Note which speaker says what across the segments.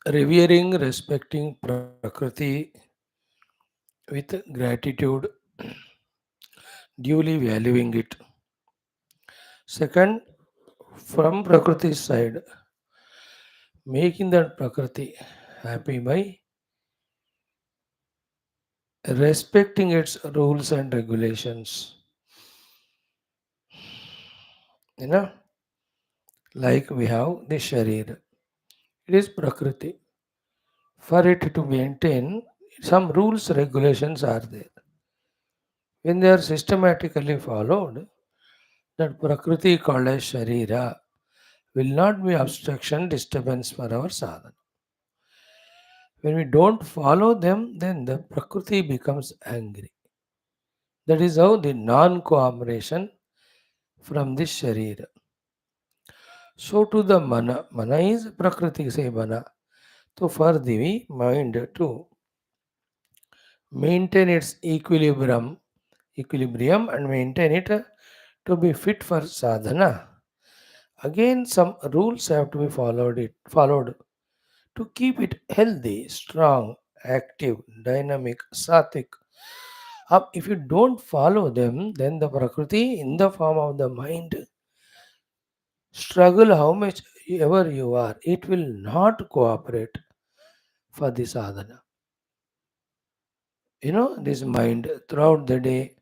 Speaker 1: revering, respecting Prakriti with gratitude, duly valuing it. Second, from Prakriti's side, making that Prakriti happy by respecting its rules and regulations. You know, like we have the Sharir. It is Prakriti. For it to maintain, some rules, regulations are there. When they are systematically followed, that Prakriti called as Sharira will not be obstruction, disturbance for our sadhana. When we don't follow them, then the Prakriti becomes angry. That is how the non cooperation from this Sharira. So to the Mana. Mana is Prakriti, say Mana. So for the mind to maintain its equilibrium and maintain it to be fit for sadhana. Again, some rules have to be followed to keep it healthy, strong, active, dynamic, sattvic. If you don't follow them, then the Prakriti in the form of the mind struggle how much ever you are, it will not cooperate for the sadhana. This mind throughout the day,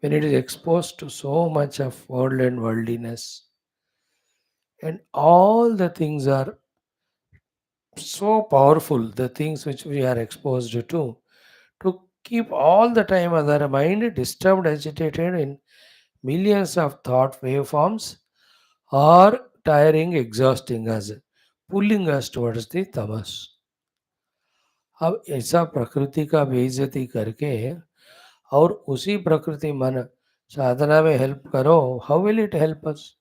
Speaker 1: when it is exposed to so much of world and worldliness, and all the things are so powerful, the things which we are exposed to keep all the time other mind disturbed, agitated in millions of thought waveforms, or tiring, exhausting us, pulling us towards the tamas. अब ऐसा प्रकृति का बेइज्जती करके और उसी प्रकृति मन साधना में हेल्प करो, how will it help us?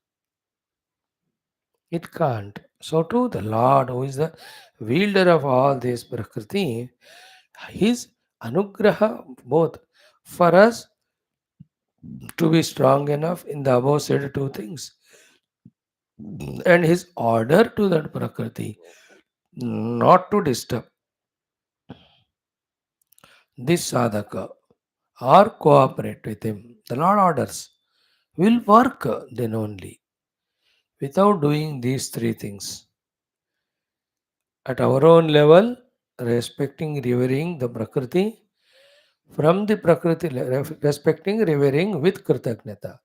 Speaker 1: It can't. So too the Lord, who is the wielder of all this Prakriti, his anugraha both for us to be strong enough in the above said two things, and his order to that Prakriti not to disturb this sadhaka or cooperate with him. The Lord orders will work then only without doing these three things. At our own level, respecting, revering the Prakriti, from the Prakriti, respecting, revering with Kritagnyata.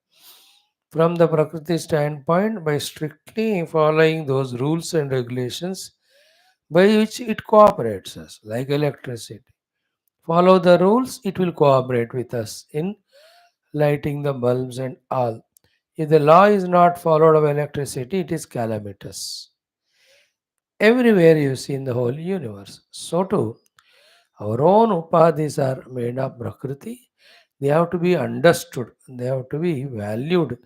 Speaker 1: From the Prakriti standpoint, by strictly following those rules and regulations by which it cooperates us, like electricity. Follow the rules, it will cooperate with us in lighting the bulbs and all. If the law is not followed of electricity, it is calamitous. Everywhere you see in the whole universe. So too, our own upadhis are made of Prakriti. They have to be understood, they have to be valued,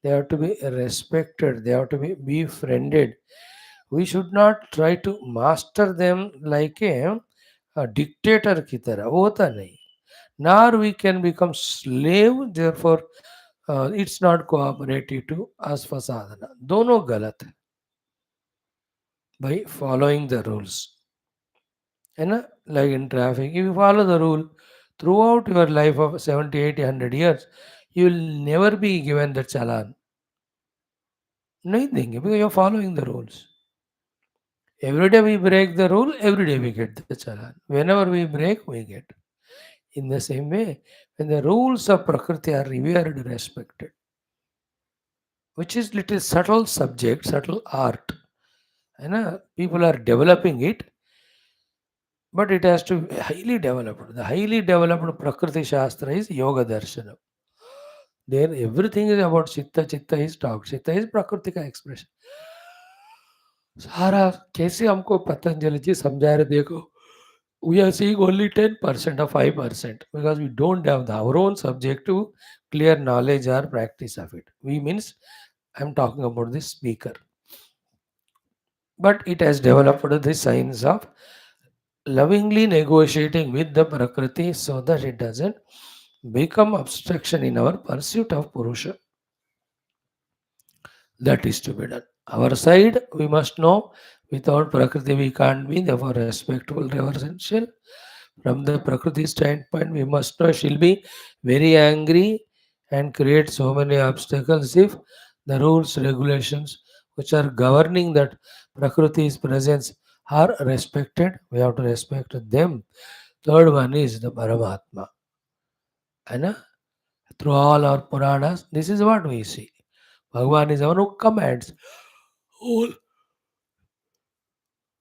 Speaker 1: they have to be respected, they have to be befriended. We should not try to master them like a dictator की तरह होता नहीं. Nor we can become slave, therefore it's not cooperative to us for sadhana. दोनों गलत है by following the rules. Like in traffic, if you follow the rule throughout your life of 70, 80, 100 years, you will never be given the challan. नहीं देंगे because you're following the rules. Every day we break the rule, every day we get the challan. Whenever we break, we get. In the same way, when the rules of Prakriti are revered, respected, which is little subtle subject, subtle art, people are developing it, but it has to be highly developed. The highly developed Prakriti Shastra is Yoga Darshana. There everything is about Chitta. Chitta is talk. Chitta is Prakriti का expression. सारा कैसे हमको पतंजलि जी समझा रहे देखो. We are seeing only 10% or 5% because we don't have our own subjective clear knowledge or practice of it. We means I'm talking about the speaker. But it has developed the science of lovingly negotiating with the Prakriti so that it doesn't become obstruction in our pursuit of Purusha. That is to be done. Our side, we must know without Prakriti we can't be, therefore respectful, reverential. From the Prakriti standpoint, we must know she'll be very angry and create so many obstacles if the rules, regulations which are governing that Prakriti's presence are respected. We have to respect them. Third one is the Paramatma. And through all our Puranas, this is what we see. Bhagavan is the one who commands all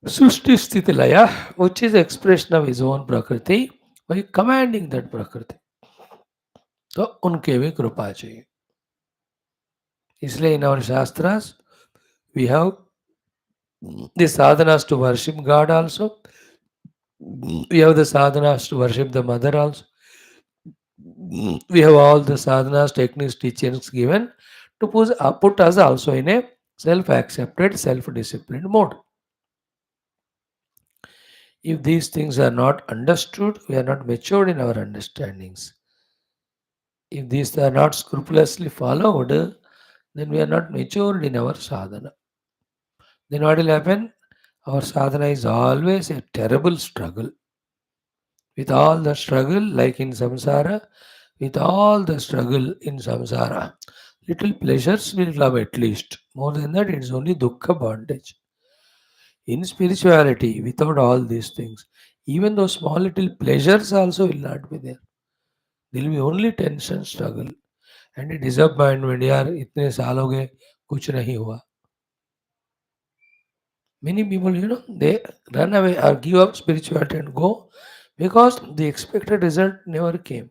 Speaker 1: Sushti Sthiti Laya, which is expression of his own Prakriti, by commanding that Prakriti. तो उनके भी कृपा चाहिए. इसलिए in our Shastras, we have the sadhanas to worship God also. We have the sadhanas to worship the mother also. We have all the sadhanas, techniques, teachings given to put us also in a self-accepted, self-disciplined mode. If these things are not understood, we are not matured in our understandings. If these are not scrupulously followed, then we are not matured in our sadhana. Then what will happen? Our sadhana is always a terrible struggle. With all the struggle, like in samsara, with all the struggle in samsara, little pleasures will come at least. More than that, it's only dukkha bondage. In spirituality, without all these things, even those small little pleasures also will not be there. There will be only tension, struggle, and a disappointment. यार इतने साल हो गए कुछ नहीं हुआ. Many people, they run away or give up spirituality and go because the expected result never came.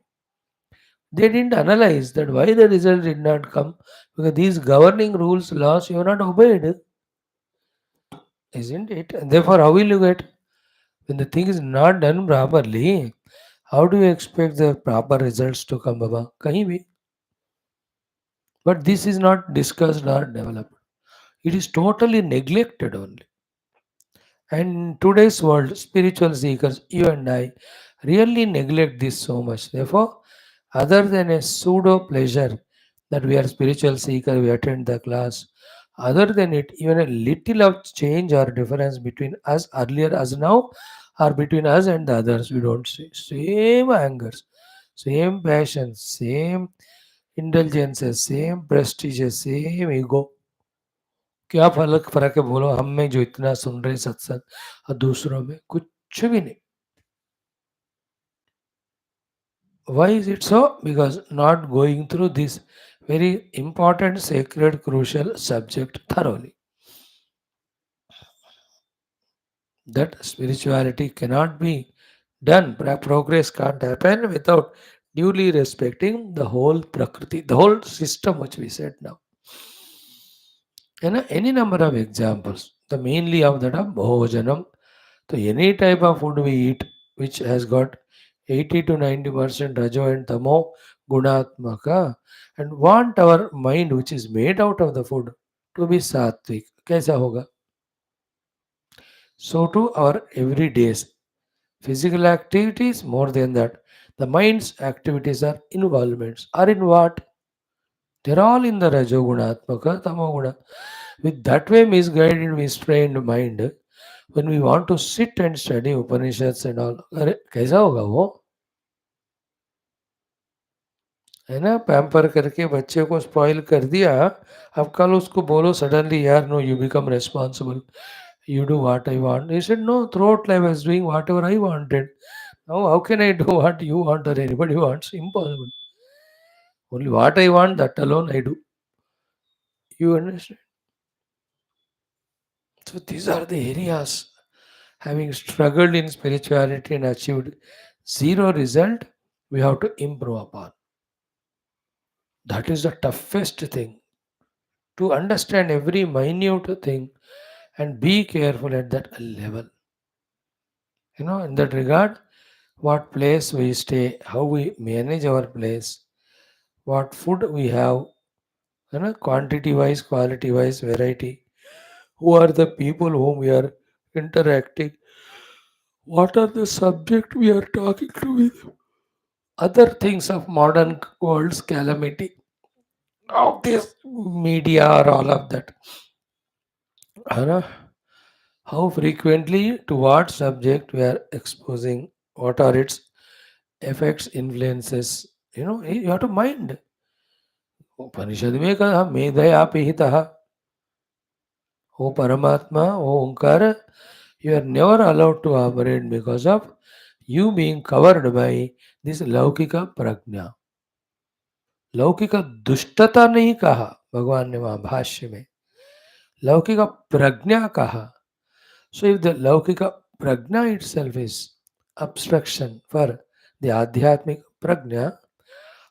Speaker 1: They didn't analyze that why the result did not come because these governing rules, laws, you have not obeyed, isn't it? And therefore, how will you get when the thing is not done properly? How do you expect the proper results to come, Baba? Kahin bhi. But this is not discussed or developed. It is totally neglected only. And in today's world, spiritual seekers, you and I, really neglect this so much. Therefore, other than a pseudo pleasure that we are spiritual seeker, we attend the class. Other than it, even a little of change or difference between us earlier as now, or between us and the others, we don't see. Same angers, same passions, same indulgences, same prestiges, same ego. क्या फर्क है बोलो हम में जो इतना सुन रहे सत्संग और दूसरों में कुछ भी नहीं. Why is it so? Because not going through this very important, sacred, crucial subject thoroughly. That spirituality cannot be done. Progress can't happen without duly respecting the whole prakriti, the whole system which we said now. And any number of examples. The mainly of that of bhojanam. So any type of food we eat which has got 80 to 90% rajo and tamo gunatmaka and want our mind which is made out of the food to be sattvic. कैसा होगा? So to our everyday's physical activities more than that. The mind's activities are involvements. Are in what? They're all in the rajo gunatmaka tamo guna. With that way misguided, mistrained mind, when we want to sit and study Upanishads and all, अरे कैसा होगा वो? है ना, pamper करके बच्चे को spoil कर दिया. अब कल उसको बोलो सडनली यार no you become responsible, you do what I want. He said, no, throughout life I was doing whatever I wanted. Now, how can I do what you want or anybody wants? Impossible. Only what I want, that alone I do. You understand? So, these are the areas. Having struggled in spirituality and achieved zero result, we have to improve upon. That is the toughest thing. To understand every minute thing and be careful at that level. In that regard, what place we stay, how we manage our place, what food we have, quantity wise, quality wise, variety, who are the people whom we are interacting, what are the subject we are talking to with, other things of modern world's calamity, of this media or all of that. है ना? How frequently to what subject we are exposing, what are its effects, influences. You have to mind. उपनिषद में कहा मेधया पिहितः, O Paramatma, O Omkara, you are never allowed to operate because of you being covered by this Laukika Prajna. लौकिक दुष्टता नहीं कहा भगवान ने वहां भाष्य में, लौकिक प्रज्ञा कहा. So if the laukika prajna itself is obstruction for the adhyatmic prajna,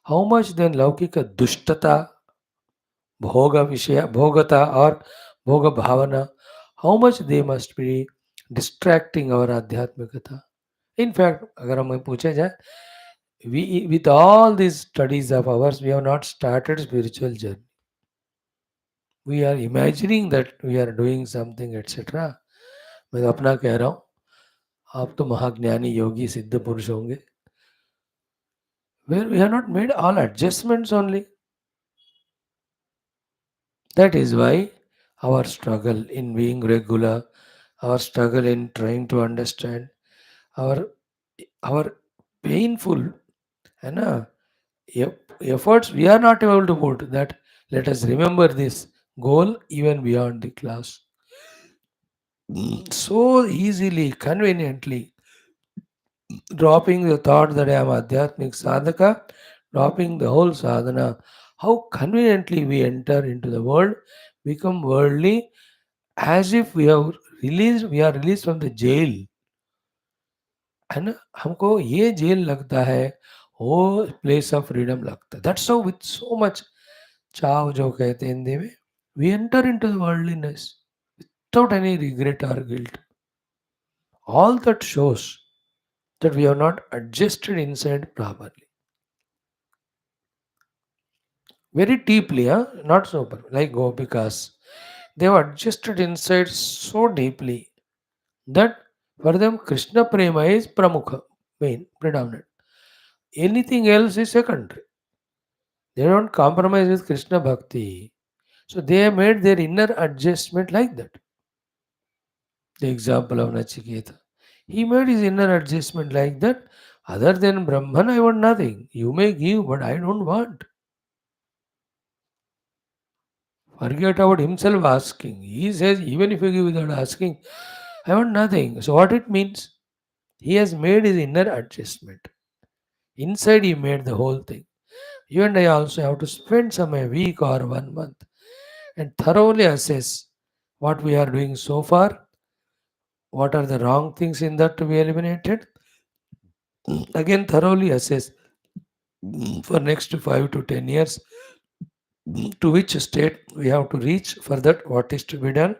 Speaker 1: how much then laukika dushtata, bhoga vishaya, bhogata or bhoga bhavana, how much they must be distracting our adhyatmikata. In fact, अगर हमें पूछा जाए, we with all these studies of ours, we have not started spiritual journey. We are imagining that we are doing something, etc. मैं तो अपना कह रहा हूँ, आप तो महाज्ञानी योगी सिद्ध पुरुष होंगे, where we have not made all adjustments only. That is why our struggle in being regular, our struggle in trying to understand, our our painful and efforts we are not able to put that. Let us remember this goal even beyond the class. So easily, conveniently, dropping the thought that I am Adhyatmic Sadhaka, dropping the whole sadhana, how conveniently we enter into the world, become worldly, as if we are released from the jail. है ना? हमको ये jail लगता है, वो place of freedom लगता है. That's so with so much चाव जो कहते हैं हिंदी में, we enter into the worldliness without any regret or guilt. All that shows that we have not adjusted inside properly. Very deeply, huh? Not super, like Gopikas. They have adjusted inside so deeply that for them Krishna Prema is Pramukha, main, predominant. Anything else is secondary. They don't compromise with Krishna Bhakti. So they have made their inner adjustment like that. The example of Nachiketa. He made his inner adjustment like that. Other than Brahman, I want nothing. You may give, but I don't want. Forget about himself asking. He says, even if you give without asking, I want nothing. So, what it means? He has made his inner adjustment. Inside, he made the whole thing. You and I also have to spend some a week or 1 month and thoroughly assess what we are doing so far, what are the wrong things in that to be eliminated. Again, thoroughly assess for next 5 to 10 years to which state we have to reach, for that what is to be done,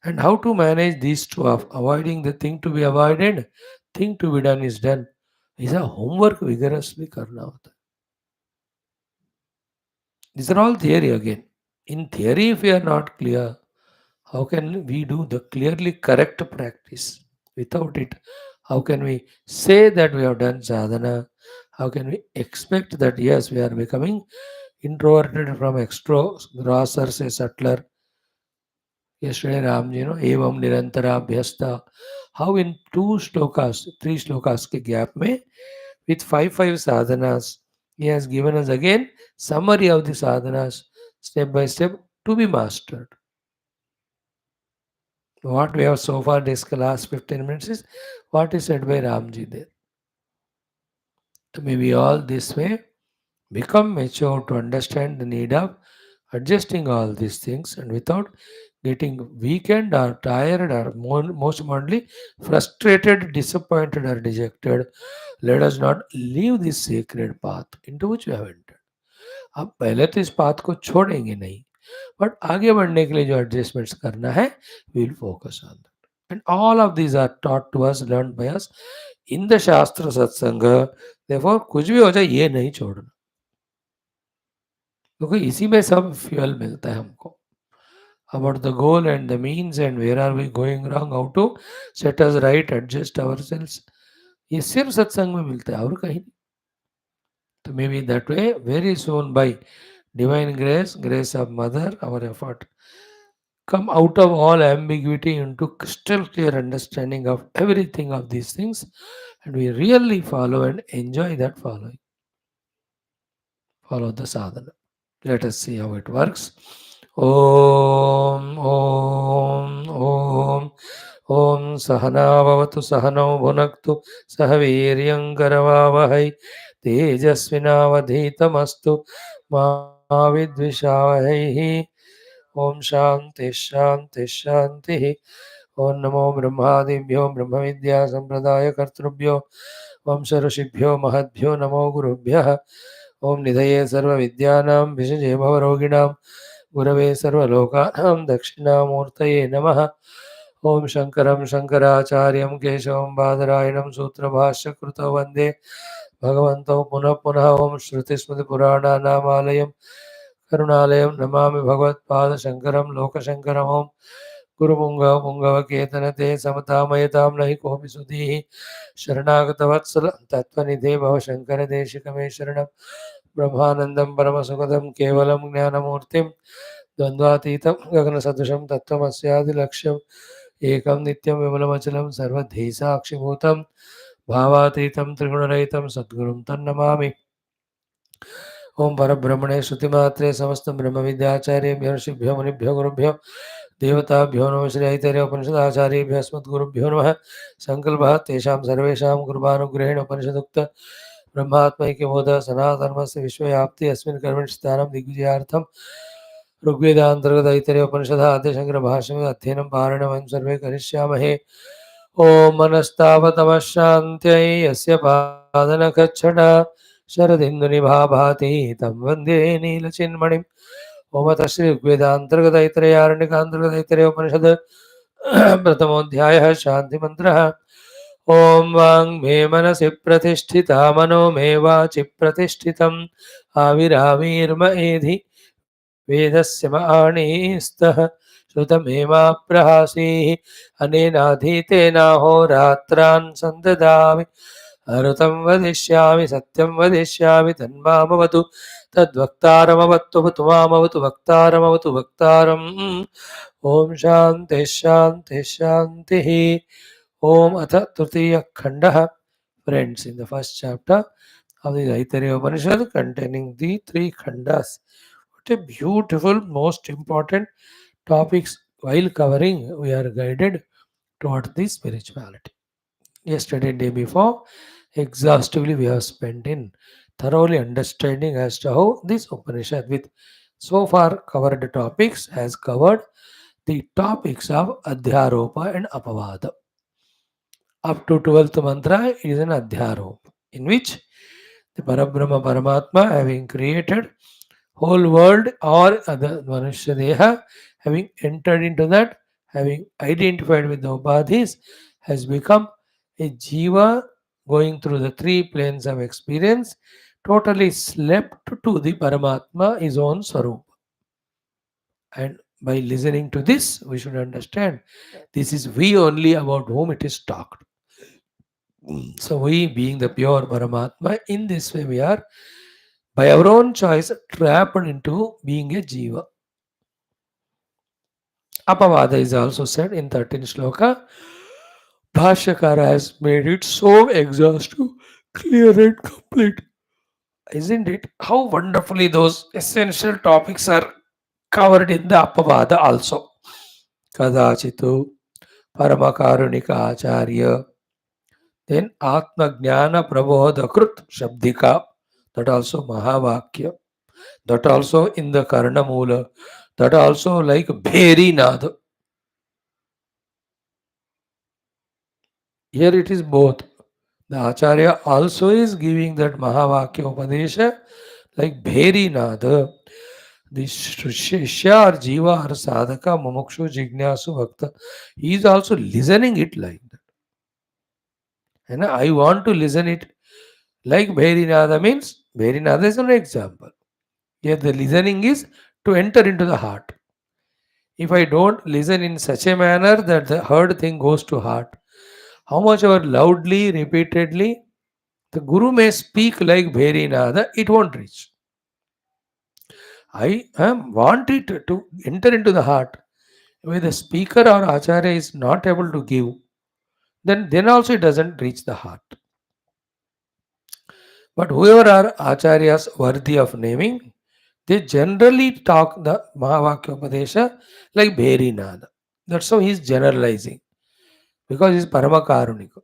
Speaker 1: and how to manage these two of avoiding the thing to be avoided, thing to be done is done. These are homework vigorously करना होता है. These are all theory again. In theory, if we are not clear, how can we do the clearly correct practice? Without it, how can we say that we have done sadhana? How can we expect that yes, we are becoming introverted from extro, grosser, say subtler? Yesterday, Ramji, evam nirantara abhyasta. How in two shlokas, three shlokas ke gap mein, with five sadhanas, he has given us again summary of the sadhanas, step by step, to be mastered. What we have so far discussed last 15 minutes is what is said by Ramji there. So maybe all this way become mature to understand the need of adjusting all these things, and without getting weakened or tired or most importantly frustrated, disappointed or dejected, let us not leave this sacred path into which we have entered. अब पहले तो इस path को छोड़ेंगे नहीं, but आगे बढ़ने के लिए जो एडजस्टमेंट्स करना है, we will focus on that. And all of these are taught to us, learn by us in the shastra satsang. देखो कुछ भी हो जाए ये नहीं छोड़ना, क्योंकि इसी में सब फ्यूल मिलता है हमको. About the goal and the means and where are we going wrong, how to set us right, adjust ourselves, ये सिर्फ सत्संग में मिलता है और कहीं नहीं. तो may be that way very soon by divine grace, grace of mother, our effort come out of all ambiguity into crystal clear understanding of everything of these things, and we really follow and enjoy that following. Follow the sadhana. Let us see how it works. Om, Om, Om. Om Sahana Bhavatu Sahano Bhunaktu Sahaviryam Karavavahai Tejasvinavadhitamastu Ma Vidvishavahai. Om Shanti Shanti Shanti. Om Namo Brahmadibhyo Brahma Vidya Sampradaya Kartrubhyo Vamsa Rishibhyo Mahadbhyo Namo Gurubhyah. Om Nidhaye Sarva Vidyanam Vishaje Bhavaroginam Gurave Sarvalokanam Dakshinamurtaye Namaha. Om Shankaram Shankaracharyam Keshavam Badarayanam Sutra Bhashya Kruta Vande Bhagavanto Punah Punah. Om Shruti Smriti Purana Namalayam Karunalayam Namami Bhagavad Pada Shankaram Loka Shankaram. Om Guru Punga Pungava Ketanate Samatamayatam Nahi Kopi Sudhi Sharanagata Vatsala Tatvanidhe Bhava Shankara Deshikame Sharanam Brahmanandam Paramasukadam Kevalam Jnanamurtim Dvandvatitam Gaganasadrusham Tattvamasyaadi Laksham Ekam Nityam Vimalamachalam Sarvadhi Sakshibhutam Bhavatitam Triguణरहितं Sadgurum Tannamami. ओम परब्रह्मणे श्रुतिमात्रे समस्त ब्रह्म विद्याचार्येभ्यो ऋषिभ्यो मुनिभ्यो गुरुभ्यो देवताभ्यो नमः श्री ऐतरेय उपनिषदाचार्येभ्यो अस्मद्गुरुभ्यो नमः संकल्पः तेषां सर्वेषां कृपानुग्रहेण उपनिषदुक्त ब्रह्मात्मैक्यबोध सनातनधर्मस्य विश्वव्याप्ति अस्मिन् कर्मणि स्थानं दिग्विजयार्थं ऋग्वेदान्तर्गत ऐतरेय उपनिषदः आद्यशङ्कर भाष्यम् अध्ययनं पारणं वयं सर्वे करिष्यामहे ओम मनस्तावतमः शान्त्यै यस्य पादनखच्छटा शरदिन्दुनिभाभाति तं वन्दे नीलचिन्मणिम् ओम अथ श्री ऋग्वेदान्तर्गत ऐतरेयारण्यकान्तर्गत ऐतरेयोपनिषद् प्रथमोऽध्यायः शान्तिमन्त्रः ओम वाङ्मे मनसि प्रतिष्ठिता मनो मे वाचि प्रतिष्ठितम् आविराविर्म एधि वेदस्य माणिस्तः श्रुतमेवाप्रहासीः अनेनाधीतेनाहोरात्रान् सन्ददामि अऋतं वदिष्यामि सत्यं वदिष्यामि तन्मामवतु तद्वक्तारमवत्वतु मामवतु वक्तारमवतु वक्तारम् ॐ शान्तिः शान्तिः शान्तिः ॐ अथ तृतीयः खण्डः. Friends, in the first chapter of the Aitareya Upanishad containing the three khandas. What a beautiful, most important topics while covering, we are guided toward the spirituality. Yesterday, day before, exhaustively we have spent in thoroughly understanding as to how this Upanishad with so far covered topics has covered the topics of Adhyaropa and Apavada. Up to 12th mantra is an Adhyaropa, in which the Parabrahma Paramatma, having created whole world or other Manushya Deha, having entered into that, having identified with the Upadhis, has become a Jiva going through the three planes of experience, totally slept to the Paramatma, his own Sarup. And by listening to this, we should understand this is we only about whom it is talked. So, we being the pure Paramatma, in this way we are by our own choice trapped into being a Jiva. Apavada is also said in 13th shloka. Bhashyakara has made it so exhaustive, clear and complete. Isn't it? How wonderfully those essential topics are covered in the Apavada also. Kadachitu, Paramakarunika Acharya, then Atma Jnana Prabodhakrut Shabdika, that also Mahavakya, that also in the Karnamula, that also like Bheri Nada. Here it is both. The Acharya also is giving that Mahavakya Upadesha like Bheri Nada. The Shishya or Jiva or Sadhaka, Mumukshu, Jignasu, Bhakta, he is also listening it like that. And I want to listen it like Bheri Nada means, Bheri Nada is an example. Here the listening is to enter into the heart. If I don't listen in such a manner that the heard thing goes to heart, how much ever loudly, repeatedly, the Guru may speak like Bheri Nada, it won't reach. I want it to enter into the heart. When the speaker or acharya is not able to give, then also it doesn't reach the heart. But whoever are acharyas worthy of naming, they generally talk the Mahavakya Upadesha like Bherinada. That's how he's generalizing because he's Paramakarunika.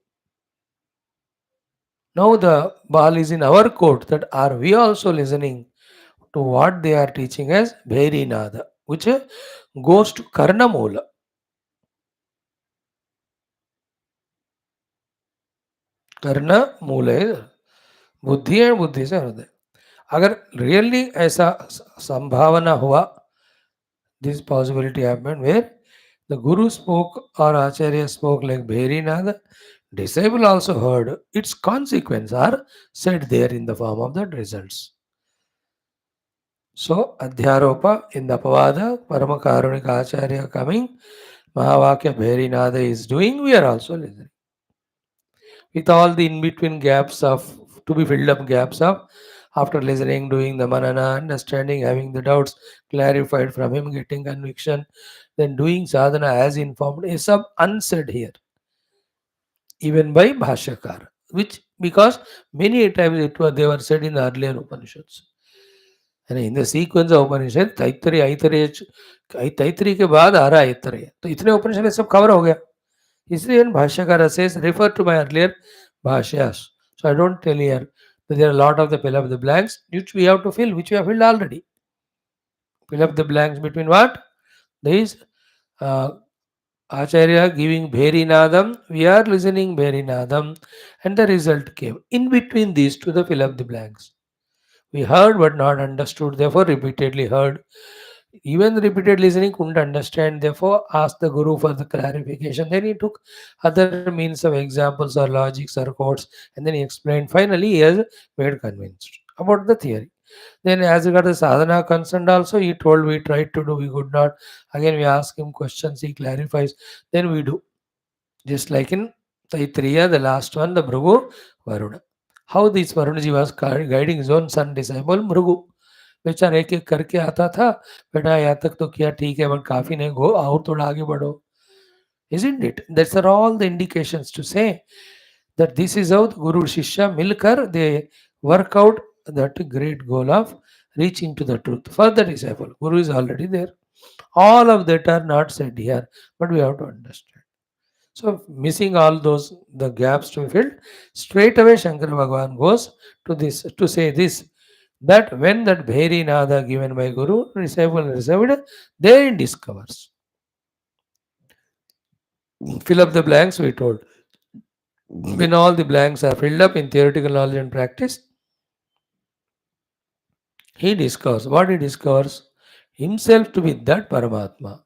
Speaker 1: Now the ball is in our court, that are we also listening to what they are teaching as Bherinada, which goes to Karna Moola. Karna Moola is बुद्धि and बुद्धि से हृदय. अगर really ऐसा संभावना हुआ, this possibility happened where the guru spoke or acharya spoke like Bherinada, disciple also heard, its consequences are said there in the form of the results. So Adhyaropa in the Apavada, Paramakarunika Acharya coming, Mahavakya Bherinada is doing, we are also listening. With all the in-between gaps of, to be filled up gaps of, after listening, doing the manana, understanding, having the doubts clarified from him, getting conviction, then doing sadhana as informed, is sub unsaid here, even by Bhashyakara, which because many times they were said in the earlier Upanishads. And in the sequence of Upanishad, Taittiri के बाद आ रहा है ऐतरेय, तो इतने उपनिषद सब cover हो गया. इसलिए भाष्यकार says refer to my earlier bhashyas. So I don't tell here that there are a lot of the fill up the blanks which we have to fill, which we have filled already. Fill up the blanks between what? There is uh, Acharya giving Bherinadam, we are listening Bherinadam, and the result came. In between these two, the fill up the blanks. We heard but not understood, therefore repeatedly heard. Even repeated listening couldn't understand, therefore asked the Guru for the clarification. Then he took other means of examples or logics or quotes, and then he explained. Finally, he has made convinced about the theory. Then, as regard the sadhana concerned, also he told we tried to do, we could not. Again, we ask him questions, he clarifies. Then we do. Just like in Taittiriya, the last one, the Bhrigu Varuna. How this Varunaji was guiding his own son disciple Bhrigu. बेचारा एक एक करके आता था, बेटा यहाँ तक तो किया ठीक है, बट काफी नहीं, गो और थोड़ा आगे बढ़ो. Isn't it? That's are all the indications to say that this is how the Guru Shishya milkar they work out that great goal of reaching to the truth for the disciple. Guru is already there. All of that are not said here, but we have to understand. So missing all those the gaps to be filled, straight away Shankara Bhagavan goes to this to say this, that when that Bheri Nada given by Guru, disciple received, then discovers. Fill up the blanks, we told. When all the blanks are filled up in theoretical knowledge and practice, he discovers. What he discovers? Himself to be that Paramatma,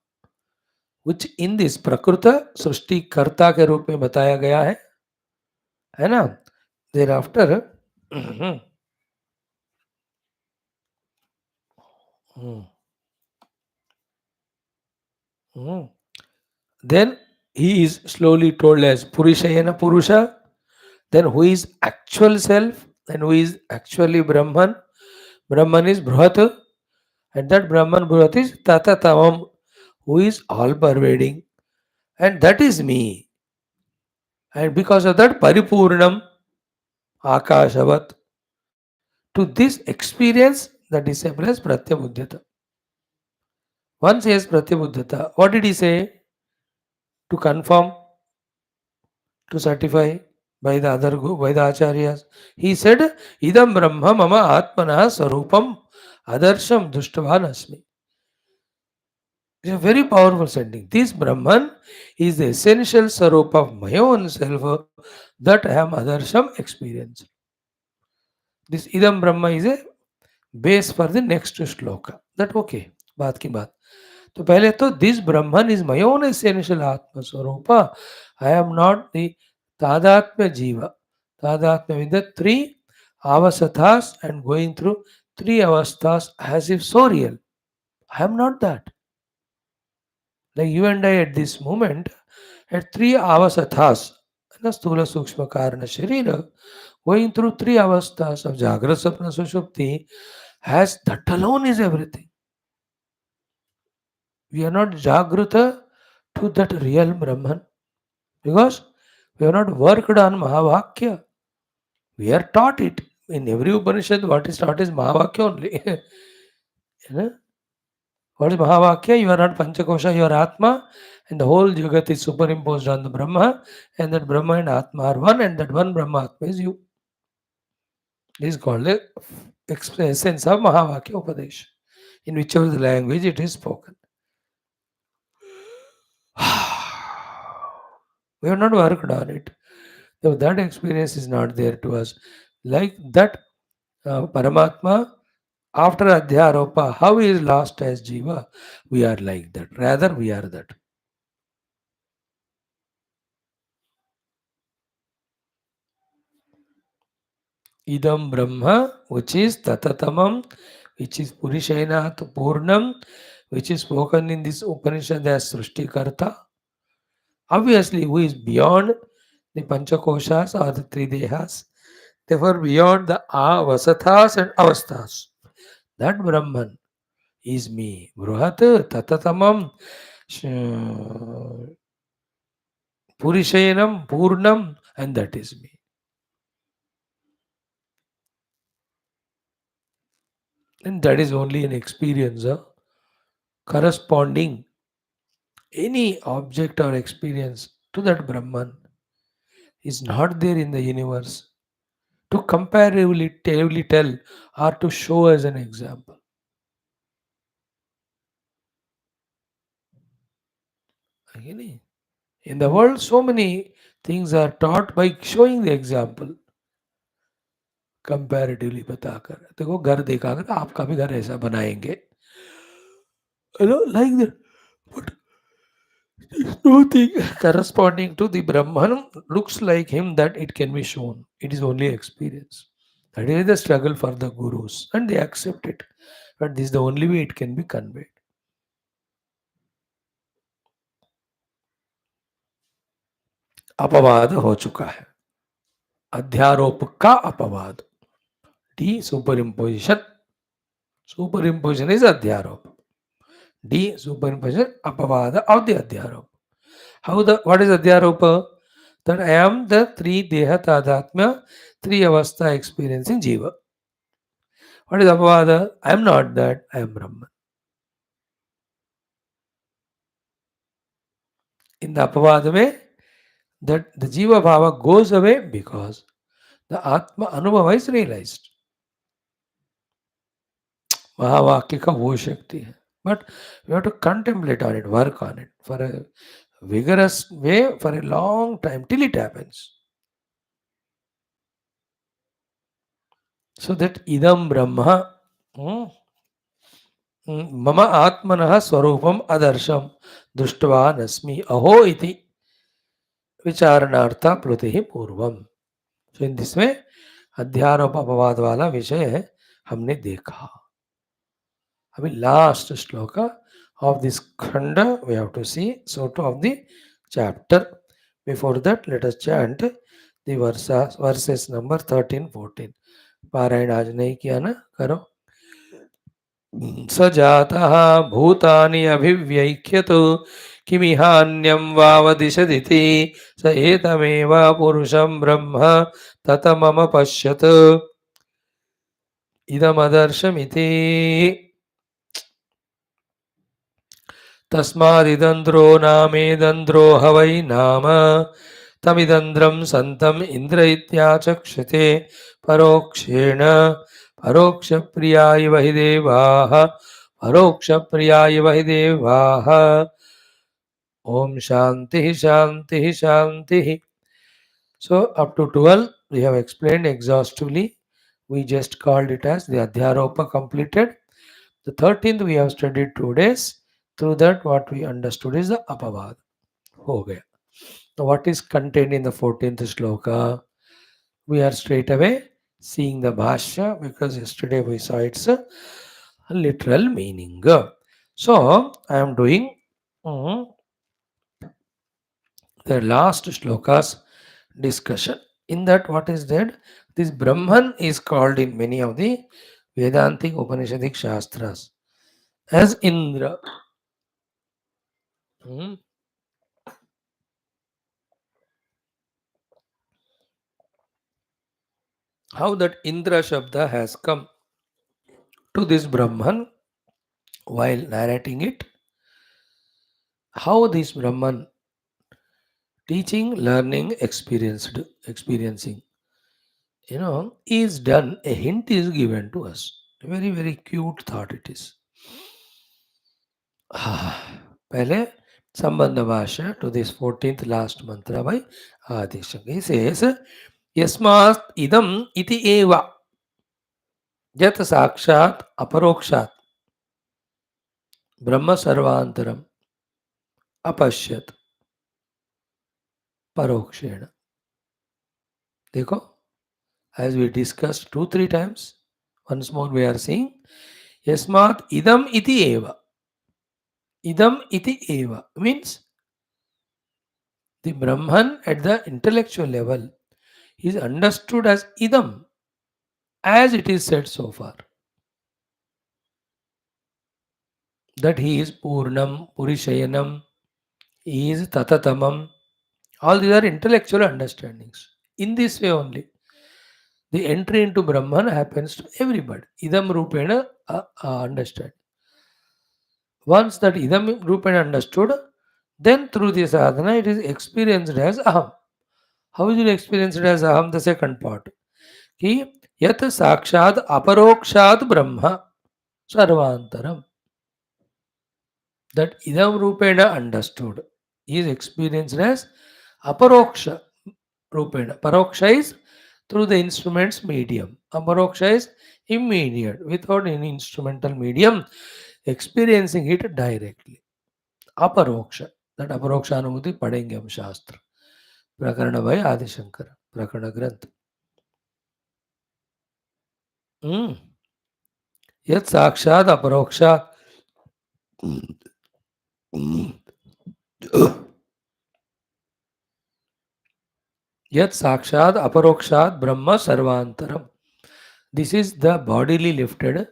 Speaker 1: which in this Prakrita सृष्टि कर्ता के रूप में बताया गया है ना. Thereafter, then he is slowly told as Purishayana Purusha, then who is actual self and who is actually Brahman. Brahman is Bruhat, and that Brahman Bruhat is Tata Tavam, who is all pervading, and that is me. And because of that, Paripurnam Akashavat. To this experience, the disciple has Pratyabuddhata. Once he has Pratyabuddhata, what did he say? To confirm, to certify by the other by the acharyas. He said, Idam Brahma Mama Atmana Sarupam Adarsham Dushtavan Asmi. It's a very powerful sentence. This Brahman is the essential sarup of my own self that I am Adarsham experienced. This Idam Brahma is a base for the next shloka. That okay. बात की बात. तो पहले तो this Brahman is my own essential आत्म स्वरूप. I am not the तादात्म्य जीव. तादात्म्य with the three avasthas and going through three avasthas as if so real. I am not that. Like you and I at this moment, at three avasthas, the sthula sukshma karana sharira, going through three avasthas of jagrata sapna sushupti, as that alone is everything. We are not Jagrata to that real Brahman. Because we have not worked on Mahavakya. We are taught it. In every Upanishad, what is taught is Mahavakya only. You know? What is Mahavakya? You are not Panchakosha, you are Atma, and the whole Jagat is superimposed on the Brahma, and that Brahma and Atma are one, and that one Brahma Atma is you. This is called the essence of Mahavakya Upadesh, in whichever the language it is spoken. We have not worked on it. So that experience is not there to us. Like that Paramatma, after Adhyaropa, how he is lost as Jiva? We are like that. Rather, we are that. Idam Brahma, which is Tatatamam, which is Purishainat Purnam, which is spoken in this Upanishad as Srishtikarta. Obviously, who is beyond the Panchakoshas or the three dehas, therefore beyond the Vasathas and Avasthas. That Brahman is me. Bruhat Tatatamam Purishainam Purnam, and that is me. And that is only an experience corresponding any object or experience to that Brahman is not there in the universe to comparatively tell or to show as an example. Okay? In the world, so many things are taught by showing the example. Comparatively बताकर देखो घर देखा कर आपका भी घर ऐसा बनाएंगे like that but nothing corresponding to the Brahman looks like him that it can be shown. It is only experience. That is the struggle for the gurus, and they accept it. But this is the only way it can be conveyed. अपवाद हो चुका है अध्यारोप का अपवाद the super is अध्यारोप the super अपवाद of the अध्यारोप. How the what is Adhyaropa? That I am the three Deha Tadhatmya, three Avastha experiencing Jiva. What is Apavada? I am not that, I am Brahman. In the Apavada way, that the Jiva Bhava goes away because the Atma Anubhava is realized. महावाक्य का वो शक्ति है. But we have to contemplate on it, work on it for a vigorous way for a long time till it happens. So that idam Brahma मम आत्मनः स्वरूपम अदर्शम दृष्टवान अस्मि अहो इति विचारणार्थ प्लुति पूर्वम. सो इन दिस में अध्यारोप अपवाद वाला विषय हमने देखा. अभी लास्ट श्लोक of this khanda we have to see sort of the chapter. Before that, let us chant the verses number 13-14. पारायण आज नहीं किया ना, करो. स जातः भूतानि अभिव्यैख्यतु किमिहान्यं वावदिशदिति स एतमेव पुरुषं ब्रह्म ततमम पश्यत् इदमदर्शमिति. तस्मादिदन्द्रो नामेदन्द्रो ह वै नाम तमिदन्द्रं सन्तम् इन्द्र इत्याचक्षते परोक्षेण परोक्षप्रिया इव हि देवाः परोक्षप्रिया इव हि देवाः. ओम शांति शांति शांति. So up to 12 we have explained exhaustively. We just called it as the Adhyaropa completed. The 13th we have studied 2 days. Through that what we understood is the Apavad. हो गया. Now what is contained in the 14th shloka? We are straight away seeing the Bhashya because yesterday we saw its literal meaning. So I am doing the last shlokas discussion. In that, what is that? This Brahman is called in many of the Vedantic Upanishadic Shastras as Indra. how that Indra Shabda has come to this Brahman while narrating it, how this Brahman teaching, learning, experiencing, is done, a hint is given to us. A very, very cute thought it is. पहले संबंध भाष्य to this 14th last mantra by Adishanga. He says, यस्मात् idam iti eva यत साक्षात् अपरोक्षात् ब्रह्म सर्वांतरम अपश्यत परोक्षेण. देखो, as we discussed 2-3 times, once more we are seeing, यस्मात् idam iti eva. Idam iti eva means the Brahman at the intellectual level is understood as idam, as it is said so far. That he is Purnam, Purishayanam, he is Tatatamam. All these are intellectual understandings. In this way only, the entry into Brahman happens to everybody. Idam Rupena understand. Once that Idam Rupena understood, then through the sadhana it is experienced as Aham. How is it experienced as Aham? The second part. Ki Yat Sakshad Aparokshad Brahma Sarvantaram. That Idam Rupena understood is experienced as Aparoksha Rupena. Paroksha is through the instrument's medium. Aparoksha is immediate, without any instrumental medium, experiencing it directly. Aparoksha. That Aparoksha Anubhuti padenge hum Shastra. Prakarana by Adi Shankara. Prakarana Granth. Yat Sakshad Aparoksha. Yat Sakshad Aparokshad Brahma Sarvantaram. This is the bodily lifted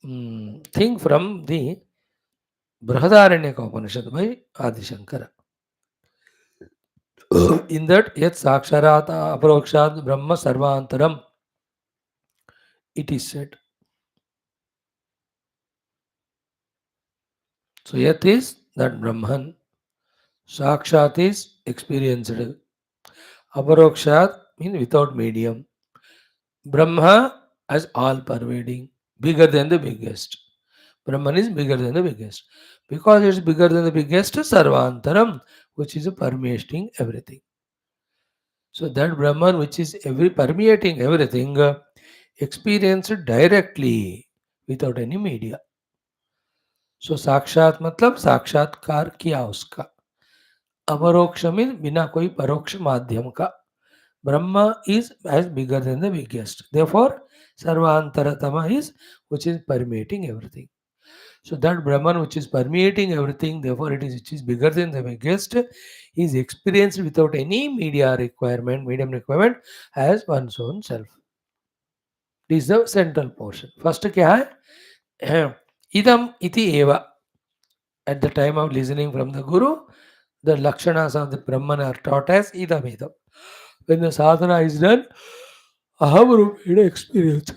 Speaker 1: thing from the Brihadaranyaka Upanishad by Adi Shankara. In that Yat Saksharat Aparokshad Brahma Sarvantaram, it is said. So Yat is that Brahman, Sakshat is experienced, Aparokshad means without medium, Brahma as all pervading, bigger than the biggest. Brahman is bigger than the biggest. Because it's bigger than the biggest, Sarvantaram, which is permeating everything. So that Brahman, which is permeating everything, experienced directly without any media. So साक्षात मतलब साक्षात्कार किया उसका. अपरोक्ष mean बिना कोई परोक्ष माध्यम का. Brahma is as bigger than the biggest. Therefore, Sarvantaratama is which is permeating everything. So that Brahman which is permeating everything, therefore it is which is bigger than the biggest, is experienced without any medium requirement as one's own self. This is the central portion. First kya hai? Idam iti eva. At the time of listening from the Guru, the Lakshanas of the Brahman are taught as idam idam. When the sadhana is done, Ahamrupena experience.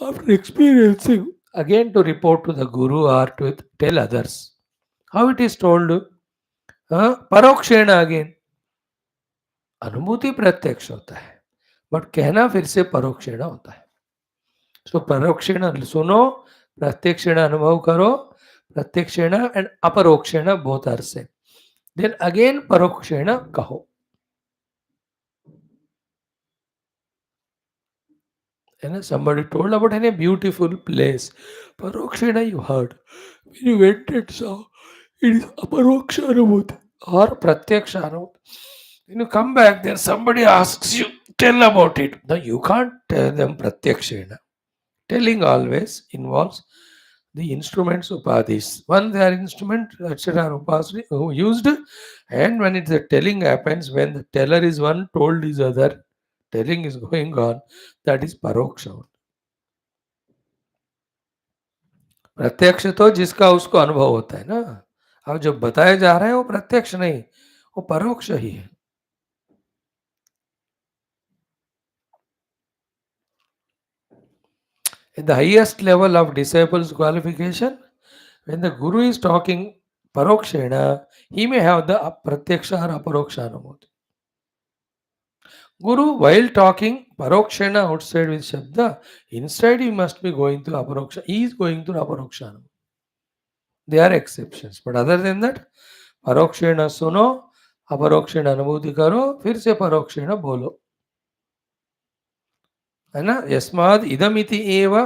Speaker 1: After experiencing, again to report to the Guru or to tell others. How it is told? Parokshena again. अनुभूति प्रत्यक्ष होता है, but कहना फिर से परोक्षेण होता है. सो परोक्षेण सुनो, प्रत्यक्षेण अनुभव करो, प्रत्यक्षेण एंड अपरोक्षेण both are same. Then again परोक्षेण कहो. And somebody told about a beautiful place. Parokshena you heard. When you went and saw, it is aparoksha anubhuti or pratyaksha anubhuti. When you come back, then somebody asks you, tell about it. No, you can't tell them pratyakshena. Telling always involves the instruments upadhis. One they are instrument, etc. are used, and when it's the telling happens, when the teller is one, told is other, telling is going on, that is paroksha. प्रत्यक्ष तो जिसका उसको अनुभव होता है ना. अब जो बताया जा रहा है वो प्रत्यक्ष नहीं, वो परोक्ष ही है. At the highest level of disciples' qualification, when the Guru is talking parokshena, he may have the pratyaksha or aparoksha anubhuti. Guru, while talking parokshena outside with Shabda, inside he must be going to aparoksha. He is going to aparoksha anubhuti. They are exceptions. But other than that, परोक्षेण सुनो अपरोक्षेण अनुभूति करो फिर से परोक्षेण बोलो है ना यस्माद इदमिति एव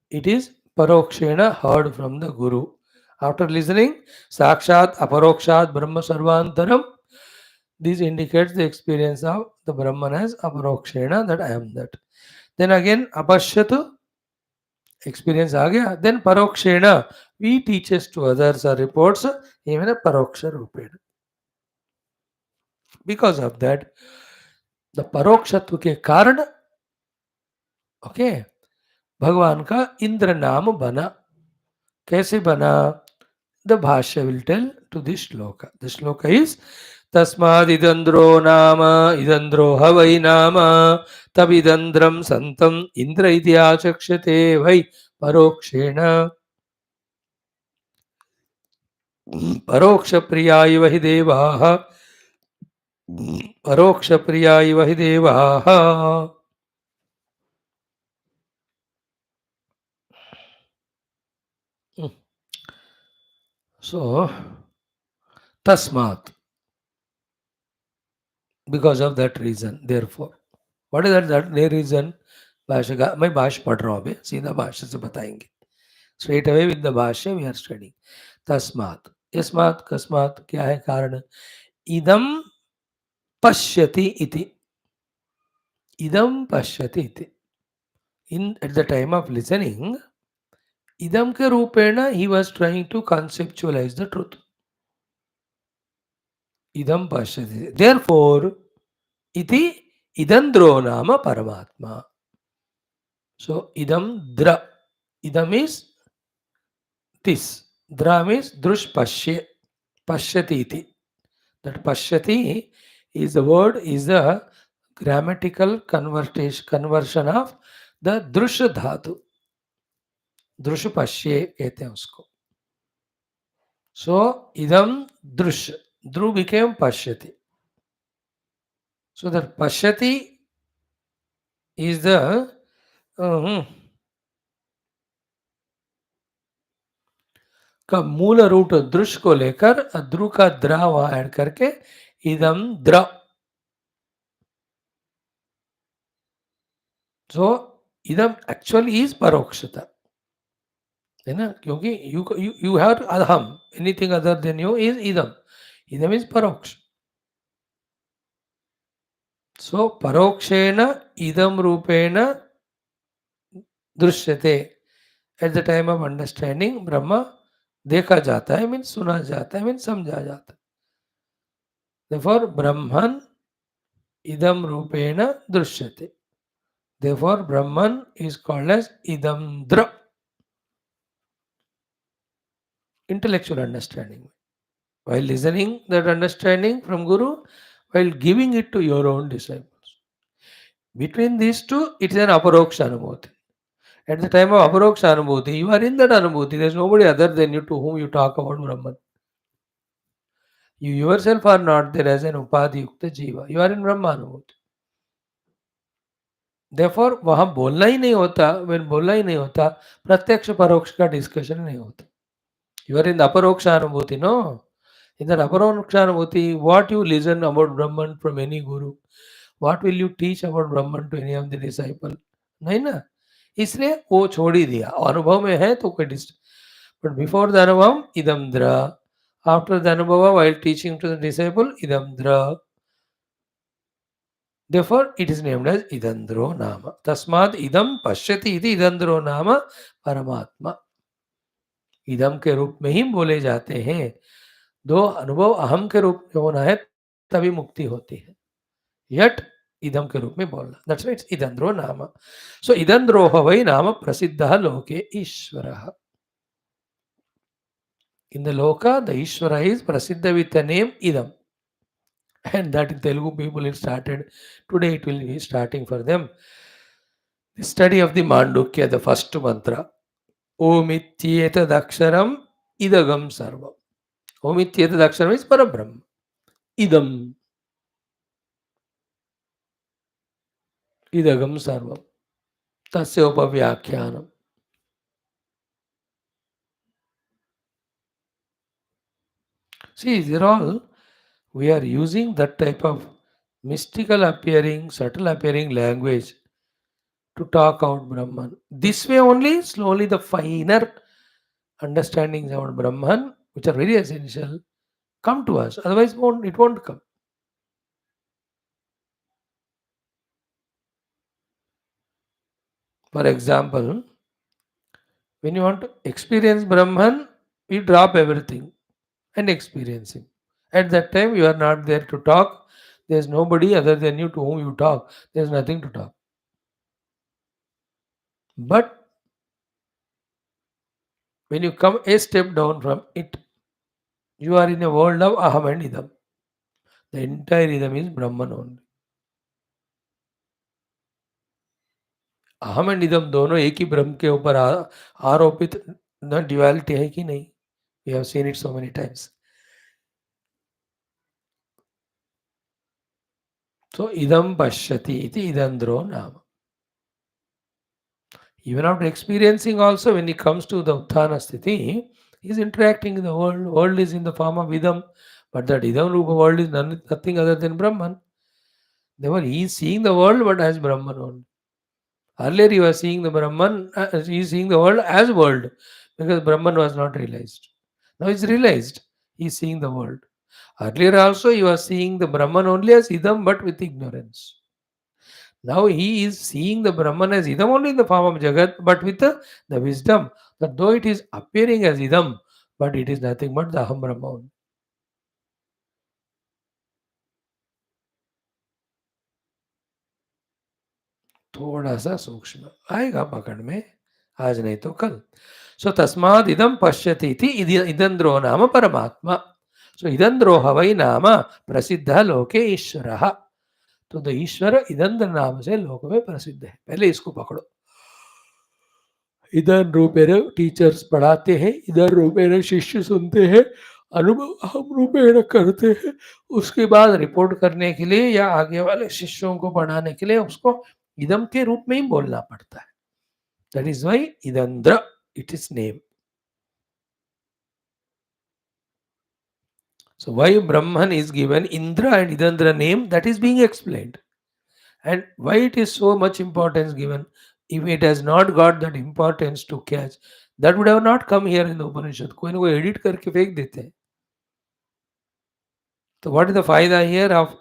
Speaker 1: it is parokshena heard from the guru after listening sakshat aparokshat brahma sarvantaram. This indicates the experience of the brahman as aparokshena, that I am that. Then again apashyatu, experience आ गया. Then parokshena, we teaches to others or reports even a paroksha rupena. Because of that, the परोक्षत्व के कारण okay भगवान का इंद्र नाम बना. कैसे बना? The भाष्य विल टेल टू दिस श्लोक. द श्लोक इज तस्माद् इदंद्रो नाम इदंद्रो हवै नाम तबिदंद्रम संतम इंद्र इति आचक्षते वै परोक्षेण परोक्ष प्रिया इव हि देवाः परोक्ष प्रिया इव हि देवाः. So, tasmat, because of that reason, therefore. What is that reason? भाष्य का मैं भाष्य पढ़ रहा हूँ अभी, सीधा भाष्य से बताएंगे. Straight away with the भाष्य we are studying. तस्मात्, यस्मात्, कस्मात्, क्या है कारण? इदम पश्यति इति. इदम पश्यति इति. At the time of listening, idam ke rupena he was trying to conceptualize the truth. Idam pashyati. Therefore, iti idandro nama paramatma. So, idam dra. Idam is this. Dra means drush pashye. Pashyati iti. That pashyati is the word, is the grammatical conversion of the drush dhatu. drush pashye कहते हैं उसको. So, idam drush. Dhru became pashyati. So, that pashyati is the का मूल root दृश को लेकर द्रु का द्रा वहां ऐड करके इदम द्र. सो इदम एक्चुअली इज परोक्षता है ना, क्योंकि यू हैव अहम, anything other than you is इदम. इदम इज परोक्ष. सो परोक्षेण इदम रूपेण दृश्यते. At the time of understanding ब्रह्म देखा जाता है, मीन सुना जाता है, मीन समझा जाता है. Therefore, Brahman idam rupena drishyate. Therefore, Brahman is called as idamdra. Intellectual understanding. While listening that understanding from Guru, while giving it to your own disciples. Between these two, it is an aparoksha anubhuti. At the time of aparoksha anubhuti, you are in that anubhuti. There is nobody other than you to whom you talk about Brahman. You yourself are not there as an upadhi yukta jiva. You are in Brahma anubhuti. Therefore, वहाँ बोलना ही नहीं होता. When बोलना ही नहीं होता, प्रत्यक्ष परोक्ष का डिस्कशन नहीं होता. You are in the aparoksha anubhuti, no? In that aparoksha anubhuti, what you listen about Brahman from any guru, what will you teach about Brahman to any of the disciple? नहीं ना, इसलिए वो छोड़ ही दिया. अनुभव में है तो कोई डिस्ट. But before the anubhav, idamdra. After the anubhava, while teaching to the disciple, idamdra. Therefore, it is named as idandro nama. Tasmad idam pashyati iti idandro nama paramatma. इदम के रूप में ही बोले जाते हैं. दो अनुभव अहम के रूप में होना है तभी मुक्ति होती है. यट इदम के रूप में बोलना. दैट्स व्हाई इट्स इदंद्रो नाम. सो इदंद्रो वै नाम प्रसिद्धः लोके ईश्वरः. In the loka, the Ishvara is prasiddha with the name idam. And that in Telugu people it started. Today it will be starting for them. The study of the Mandukya, the first mantra. Om Ityetadaksharam Idagam Sarvam. Om Ityetadaksharam is Parabrahma. Idam. Idagam Sarvam. Tasya Upavyakyanam. See, they're all, we are using that type of mystical appearing, subtle appearing language to talk out Brahman. This way only, slowly the finer understandings about Brahman, which are very essential, come to us. Otherwise, it won't come. For example, when you want to experience Brahman, you drop everything and experience him. At that time, you are not there to talk. There is nobody other than you to whom you talk. There is nothing to talk. But when you come a step down from it, you are in a world of Aham and Idam. The entire Idam is Brahman only. अहम and इदम दोनों एक ही ब्रह्म के ऊपर आरोपित न duality है कि नहीं? We have seen it so many times. So idam pashyati iti idandro nama. Even after experiencing also, when he comes to the Utthana Sthiti, he is interacting in the world. World is in the form of idam, but that idam rupa world is nothing other than Brahman. Therefore, he is seeing the world but as Brahman only. Earlier he was seeing the Brahman, he is seeing the world as world because Brahman was not realized. Now it's realized. He is seeing the world. Earlier also he was seeing the Brahman only as idam but with ignorance. Now he is seeing the Brahman as idam only in the form of Jagat, but with the wisdom that though it is appearing as idam, but it is nothing but the Aham Brahma only. थोड़ा सा सूक्ष्म आएगा पकड़ में, आज नहीं तो कल. सो तस्माद इदम पश्यति इति इदंद्रो नाम परमात्मा. सो इदंद्रो हवै नाम प्रसिद्ध लोके ईश्वरः. तो द ईश्वर इदंद्र नाम से लोक में प्रसिद्ध है. पहले इसको पकड़ो. इधर रूपेण टीचर्स पढ़ाते हैं, इधर रूपेण शिष्य सुनते हैं, अनुभव हम रूपेण करते हैं. उसके बाद रिपोर्ट करने के लिए या आगे वाले शिष्यों को पढ़ाने के लिए उसको इदम के रूप में ही बोलना पड़ता है. That is why Idandra it is name. So why Brahman is given Indra and Idandra name, that is being explained. And why it is so much importance given, if it has not got that importance to catch, that would have not come here in the Upanishad. कोई ना कोई edit करके फेंक देते हैं. So what is the फायदा here of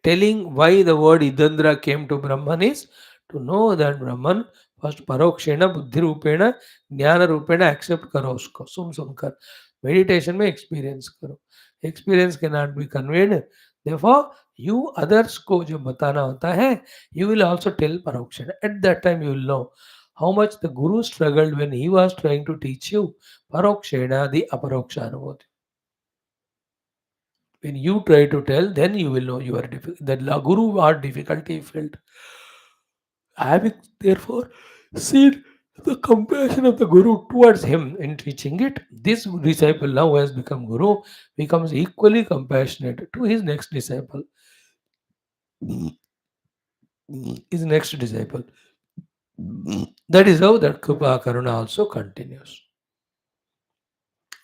Speaker 1: telling why the word Idandra came to Brahman is to know that Brahman first parokshena बुद्धि रूपेण ज्ञान रूपेण एक्सेप्ट करो उसको, सुन सुनकर मेडिटेशन में एक्सपीरियंस करो. Experience can not be conveyed. Therefore, you others को जो बताना होता है, you will also tell parokshena. At that time you will know how much the Guru struggled when he was trying to teach you parokshena, the aparoksha anubhuti. When you try to tell, then you will know you are the Guru what difficulty he felt. Having therefore seen the compassion of the Guru towards him in teaching it, this disciple now who has become Guru becomes equally compassionate to his next disciple. His next disciple. That is how that Kripa Karuna also continues.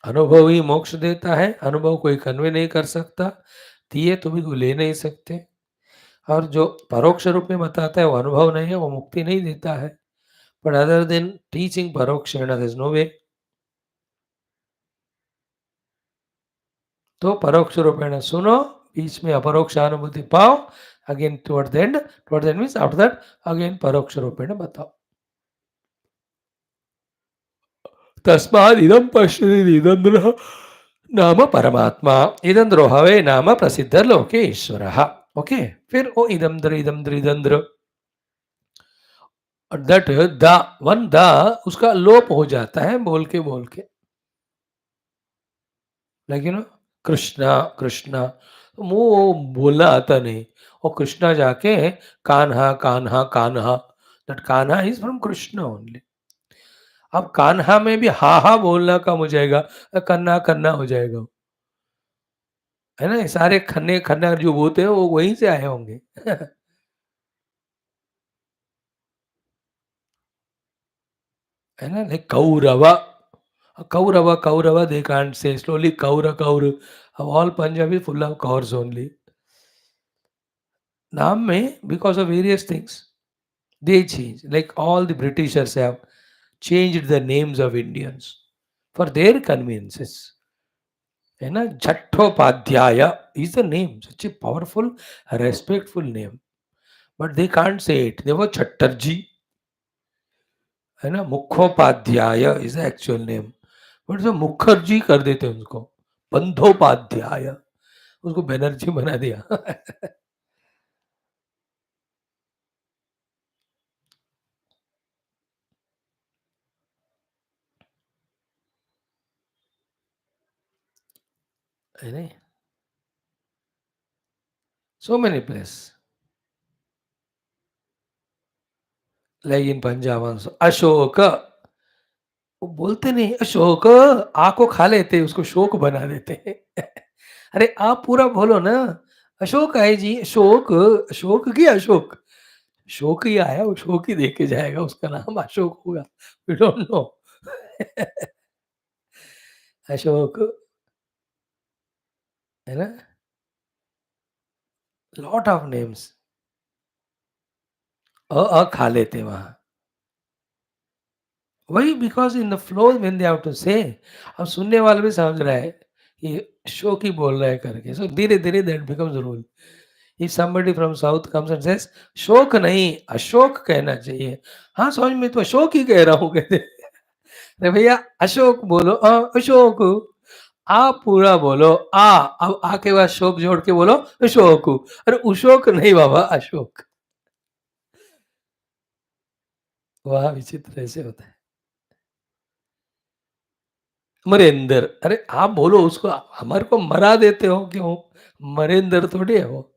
Speaker 1: अनुभव ही मोक्ष देता है. अनुभव कोई convey नहीं कर सकता, दिए तुम्हें को ले नहीं सकते. और जो परोक्ष रूप में बताता है वो अनुभव नहीं है, वो मुक्ति नहीं देता है. बट अदर देन टीचिंग परोक्षेण देयर इज नो वे. तो परोक्ष रूपेण सुनो, बीच में अपरोक्ष अनुभूति पाओ. Again toward the end means after that again परोक्ष रूपेण बताओ. तस्माद इदम पश्यति इदंद्र नाम परमात्मा. इदंद्रो हवे नाम प्रसिद्ध लोके ईश्वरः. ओके, फिर ओ इदंद्र Idandra इदंद्र that the one the उसका लोप हो जाता है बोल के like you know Krishna Krishna. मुंह बोलना आता नहीं, और कृष्णा जाके Kanha Kanha Kanha. That Kanha is from Krishna only. अब कान्हा में भी हा हा बोलना कम हो जाएगा, कन्ना कन्ना हो जाएगा, है ना? ये सारे खन्ने खन्ना जो बोलते हैं वो वहीं से आए होंगे। है ना? Like Kaurava, Kaurava Kaurava they can't say slowly Kaur Kaur, all Punjabi full of Kaur's only. नाम में because of various things they change, like all the Britishers have changed the names of Indians for their conveniences, है ना? Chattopadhyaya is the name, such a powerful respectful name, but they can't say it, they were Chatterjee, है ना? Mukhopadhyaya is the actual name, but जो मुखर्जी कर देते हैं उसको, बंधोपाध्याय, उसको बनर्जी बना दिया। है नहीं? So many places, like in Punjab also, Ashoka, वो बोलते नहीं अशोक, आ को खा लेते उसको शोक बना देते हैं। अरे आप पूरा बोलो ना, अशोक आए जी, अशोक, अशोक की अशोक, शोक ही आया, वो शोक ही देके जाएगा, उसका नाम अशोक होगा, वी डोंट नो। अशोक, है ना? लॉट ऑफ नेम्स, खा लेते वहां, वही because in the flow when they have to say, अब सुनने वाला भी समझ रहा है कि शोक ही बोल रहा है करके, सो धीरे धीरे that becomes rule. If somebody from south comes and says शोक नहीं अशोक कहना चाहिए, हाँ समझ में तो अशोक ही कह रहा हूँ, कहते अरे भैया अशोक बोलो, अशोक, आ पूरा बोलो, आ, अब आ के बाद शोक जोड़ के बोलो अशोक, अरे उशोक नहीं बाबा, अशोक। वह विचित्र ऐसे होता है। मरेंद्र, अरे आप बोलो उसको, हमारे को मरा देते हो क्यों? मरेंद्र थोड़ी है वो,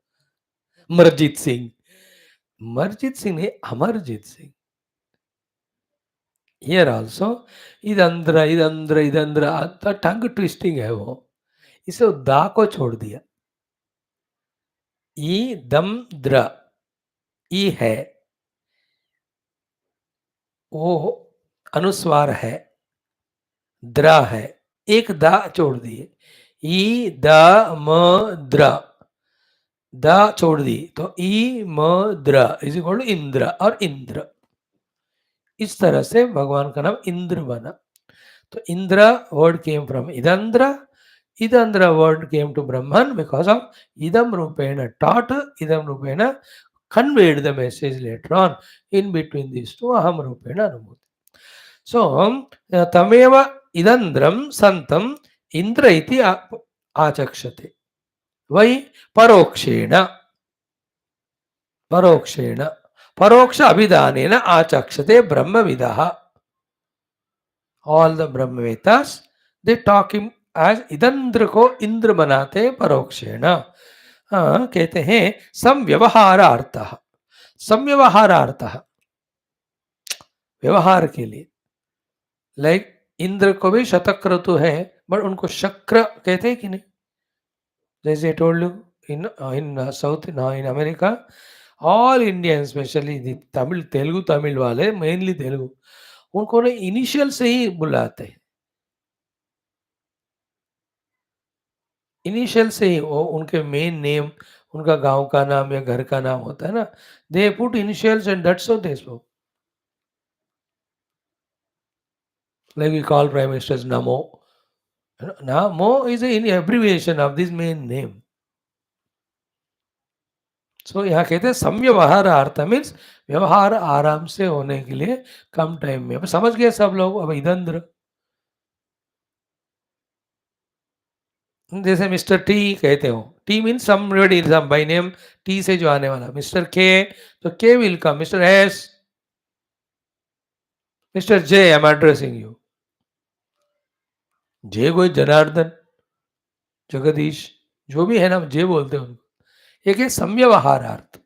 Speaker 1: मरजीत सिंह, मरजीत सिंह नहीं, Amarjit Singh. Here also Idandra Idandra Idandra, tongue twisting है वो, इसे दा को छोड़ दिया, ई दम द्र, ई है, वो अनुस्वार है, द्र है, एक दा छोड़ दिए, ई द म द्र, द छोड़ दी तो ई म द्र इज इक्वल टू इंद्र और इंद्र, इस तरह से भगवान का नाम इंद्र बना। तो Indra word came from Idandra, idandra word came to Brahman because of idam rupena taught, idam rupena conveyed the message later on, in between these two aham rupena anubhuti. So tameva idandram santam indra iti achakshate, vai parokshena, परोक्षेण, परोक्ष अभिधानेन आचक्षते ब्रह्मविदः, all the ब्रह्मवेत्तास they talk him आज इदंद्र को इंद्र बनाते परोक्षेण। कहते हैं संव्यवहारार्थ, संव्यवहारार्थ, व्यवहार के लिए, लाइक इंद्र को भी शतक्रतु है, बट उनको शक्र कहते हैं कि नहीं? जैसे told you in in south in America, all Indian specially Tamil, Telugu Tamil वाले, मेनली तेलुगु, उनको ना इनिशियल से ही बुलाते हैं, इनिशियल से ही वो उनके मेन नेम, उनका गांव का नाम या घर का नाम होता है ना, they put initials and that's how they spoke, like we call prime ministers Namo, Namo is an abbreviation of this main name. So यहाँ कहते हैं समव्यवहार अर्थ मीन्स व्यवहार आराम से होने के लिए कम टाइम में। अब समझ गए सब लोग? अब इधर जैसे मिस्टर टी कहते हो, T means somebody by name, T से जो आने वाला, मिस्टर के तो K will come, mister S, mister J, I am addressing you, J कोई जनार्दन, जगदीश, जो भी है ना, जे बोलते हैं उनको। एक है समव्यवहारार्थ,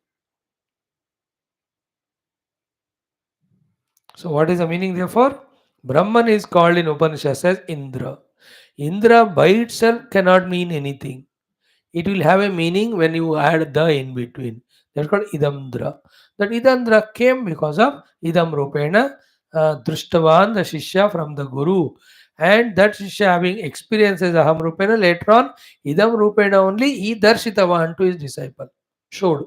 Speaker 1: So, what is the meaning therefore? Brahman is called in Upanishad as Indra. Indra by itself cannot mean anything. It will have a meaning when you add the in between. That's called Idamdra. That Idamdra came because of Idam Rupena Drushtavan, the Shishya from the Guru. And that Shishya having experiences Aham Rupena, later on, Idam Rupena only, he Darshitavan to his disciple. Showed.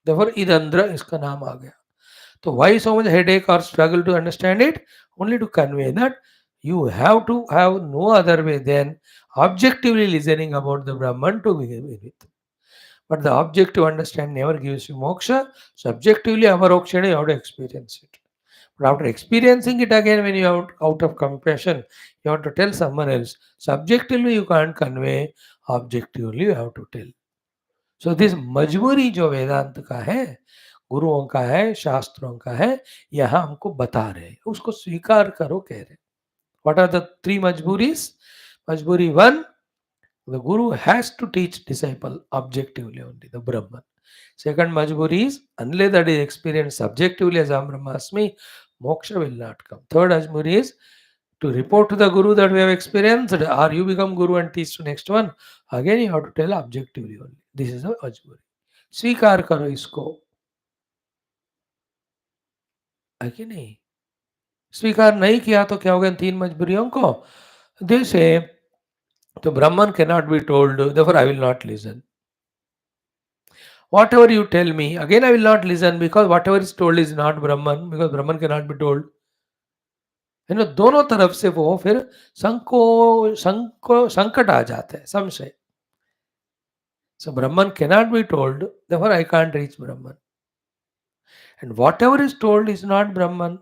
Speaker 1: Therefore, Idandra iska naam aa gaya. So why so much headache or struggle to understand it? Only to convey that you have to have no other way than objectively listening about the Brahman to begin with. But the objective understanding never gives you moksha. Subjectively, avarokshana, you have to experience it. But after experiencing it again, when you are out of compassion, you have to tell someone else. Subjectively, you can't convey. Objectively, you have to tell. So this मजबूरी जो वेदांत का है, गुरुओं का है, शास्त्रों का है, यहाँ हमको बता रहे हैं, उसको स्वीकार करो कह रहे. व्हाट आर द थ्री मजबूरीज? मजबूरी one, the guru has to teach disciple objectively only the Brahman. Second majburi is unless that is experienced subjectively as Aham Brahmasmi, moksha will not come. Third majburi is to report to the guru that we have experienced, or you become guru and teach to next one. Again you have to tell objectively only. This is the majburi. स्वीकार करो इसको, है कि नहीं? स्वीकार नहीं किया तो क्या होगा इन तीन मजबूरियों को? जैसे तो ब्राह्मण cannot be told, therefore I will not listen. Whatever you tell me, again I will not listen because whatever is told is not Brahman, because Brahman cannot be told. है ना, दोनों तरफ से वो फिर संकट आ जाता है, संशय. So Brahman cannot be told, therefore I can't reach Brahman. And whatever is told is not Brahman,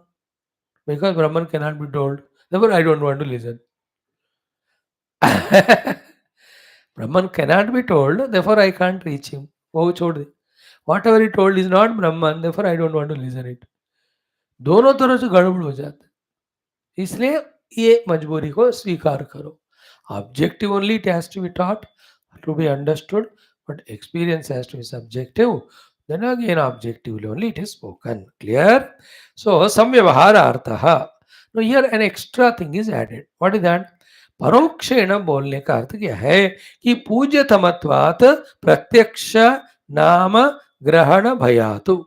Speaker 1: because Brahman cannot be told, therefore I don't want to listen. Brahman cannot be told, therefore I can't reach him. वो छोड़ दे. Whatever he told is not Brahman, therefore I don't want to listen it. दोनों तरफ से गड़बड़ हो जाता है. इसलिए ये मजबूरी को स्वीकार करो. Objective only it has to be taught, to be understood, but experience has to be subjective. Then again objectively only it is spoken. Clear? So samvyavaharartha. Now here an extra thing is added. What is that? परोक्षेण बोलने का अर्थ क्या है कि पूज्यतमत्वात् प्रत्यक्ष नाम ग्रहण भयातु.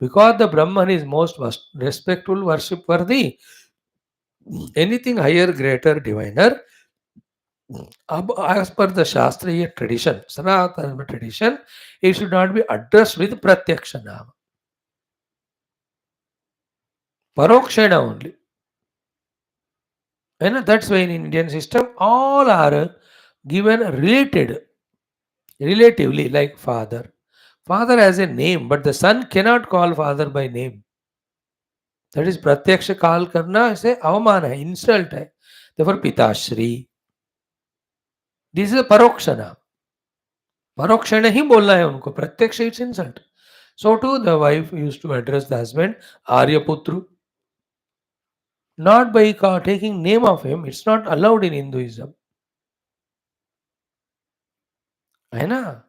Speaker 1: Because the Brahman is most respectful, worship worthy, anything higher, greater, diviner. अब as per the Shastriya tradition, Sanatana tradition, it should not be addressed with Pratyaksha Nama. Parokshana only. And that's why in Indian system, all are given relatively, like father. Father has a name, but the son cannot call father by name. That is Pratyaksha call karna ऐसे अवमान है, insult है. Therefore पिताश्री. This is a paroksha नाम. परोक्षण ही बोलना है उनको, प्रत्यक्ष it's insult. So too the wife used to address the husband Aryaputru, not by taking name of him. It's not allowed in Hinduism. है ना?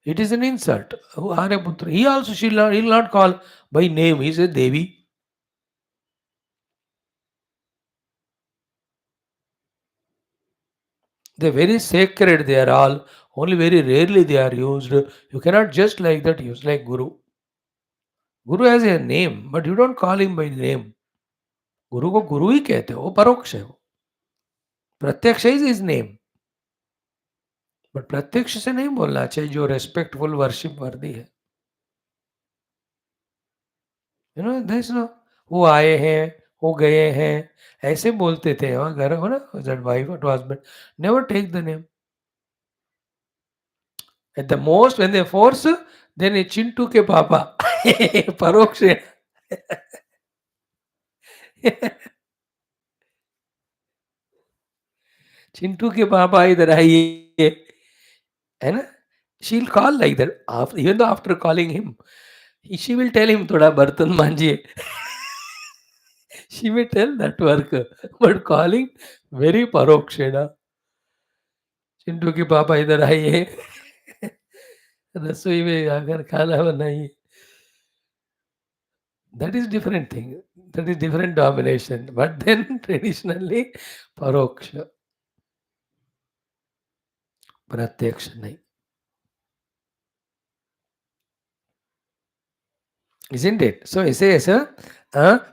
Speaker 1: It is an insult. Aryaputru. He also he'll not call by name. He says Devi. They're very sacred. They are all. Only very rarely they are used. You cannot just like that use like Guru. Guru has a name, but you don't call him by name. गुरु को गुरु ही कहते हो, वो परोक्ष है. वो प्रत्यक्ष is his name, but प्रत्यक्ष से नहीं बोलना चाहिए जो रेस्पेक्टफुल वर्शिप वर्दी है. यू नो दिस नो, वो आए हैं, वो गए हैं, ऐसे बोलते थे वहाँ घर हो ना. That wife to husband never take the name. At the most when they force, then a Chintu के पापा परोक्ष है. चिंटू के पापा इधर आइए, है ना. She'll call like that. After, even though after calling him, she will tell him थोड़ा बर्तन मांजिए. She may tell that work, but calling very parokshena. Chintu के पापा इधर आइए, रसोई में आकर खाना बनाइए. That is different thing. That is different domination. But then traditionally, paroksha, pratyaksha nahi. Isn't it? So it says,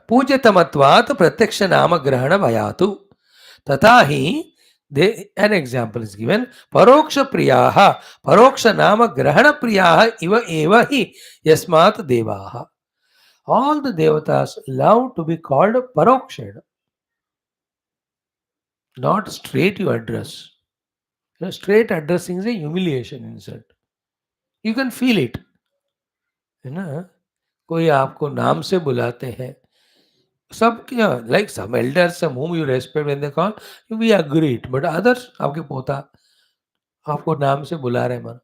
Speaker 1: पूज्यतमत्वात् प्रत्यक्ष नाम ग्रहण भयातु तथा ही an example is given परोक्ष प्रियाः परोक्ष नाम ग्रहण प्रियाः इव एव हि यस्मात् देवाः. All the devatas love to be called parokshena, not straight you address. Straight addressing is a humiliation insult. You can feel it. है ना? कोई आपको नाम से बुलाते हैं, सब क्या, like some elders, some whom you respect when they call, we agree it, but others, आपके पोता आपको नाम से बुला रहे मन,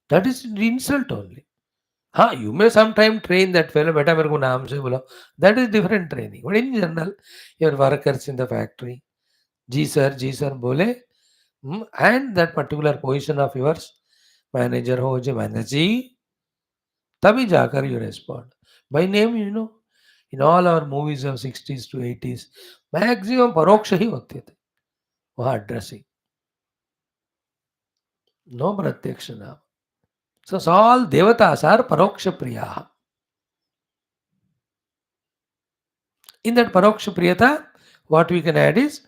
Speaker 1: that is insult only. हाँ, you may sometime train that fellow, बेटा मेरे को नाम से बुलाओ, that is different training. But in general, your workers in the factory, जी सर बोले, and that particular position of yours, manager हो जो मैनेजर जी, तभी जाकर you respond. By name, you know, in all our movies of 60s to 80s, maximum परोक्ष ही होते थे वहाँ addressing, no प्रत्यक्ष नाम. So all devatas are paroksha priyaha. In that paroksha priyata, what we can add is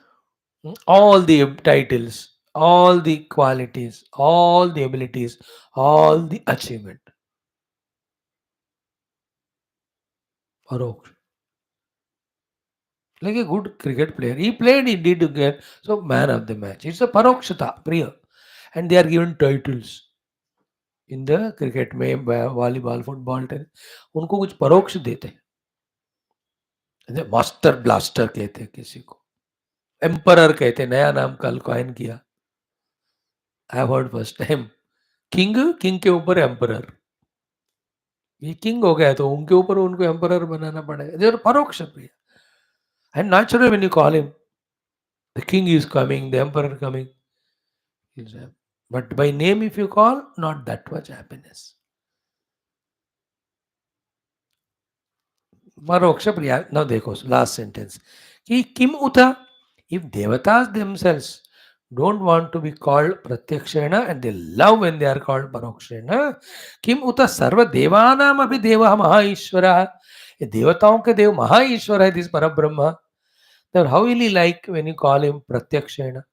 Speaker 1: all the titles, all the qualities, all the abilities, all the achievement. Paroksha. Like a good cricket player. He played, he did get so man of the match. It's a parokshata, priya. And they are given titles. In the cricket में volleyball football tennis उनको कुछ परोक्ष देते हैं, master blaster कहते हैं किसी को, एम्परर कहते हैं, नया नाम कल कॉइन किया, I heard first time. King, king के ऊपर एम्परर, ये किंग हो गया तो उनके ऊपर उनको एम्परर बनाना पड़ेगा. देयर परोक्ष प्रिय. And naturally when you call him the king is coming, the emperor coming, but by name if you call, not that much happiness. परोक्ष प्रिया. नाउ देखो लास्ट सेंटेंस कि किम उत, if devatas themselves don't want to be called pratyakshena and they love when they are called parokshena, kim uta sarva devanam abhi devah mahaishvara, ये देवताओं के देव महाईश्वर है this परब्रह्म. then how will he like when you call him pratyakshena?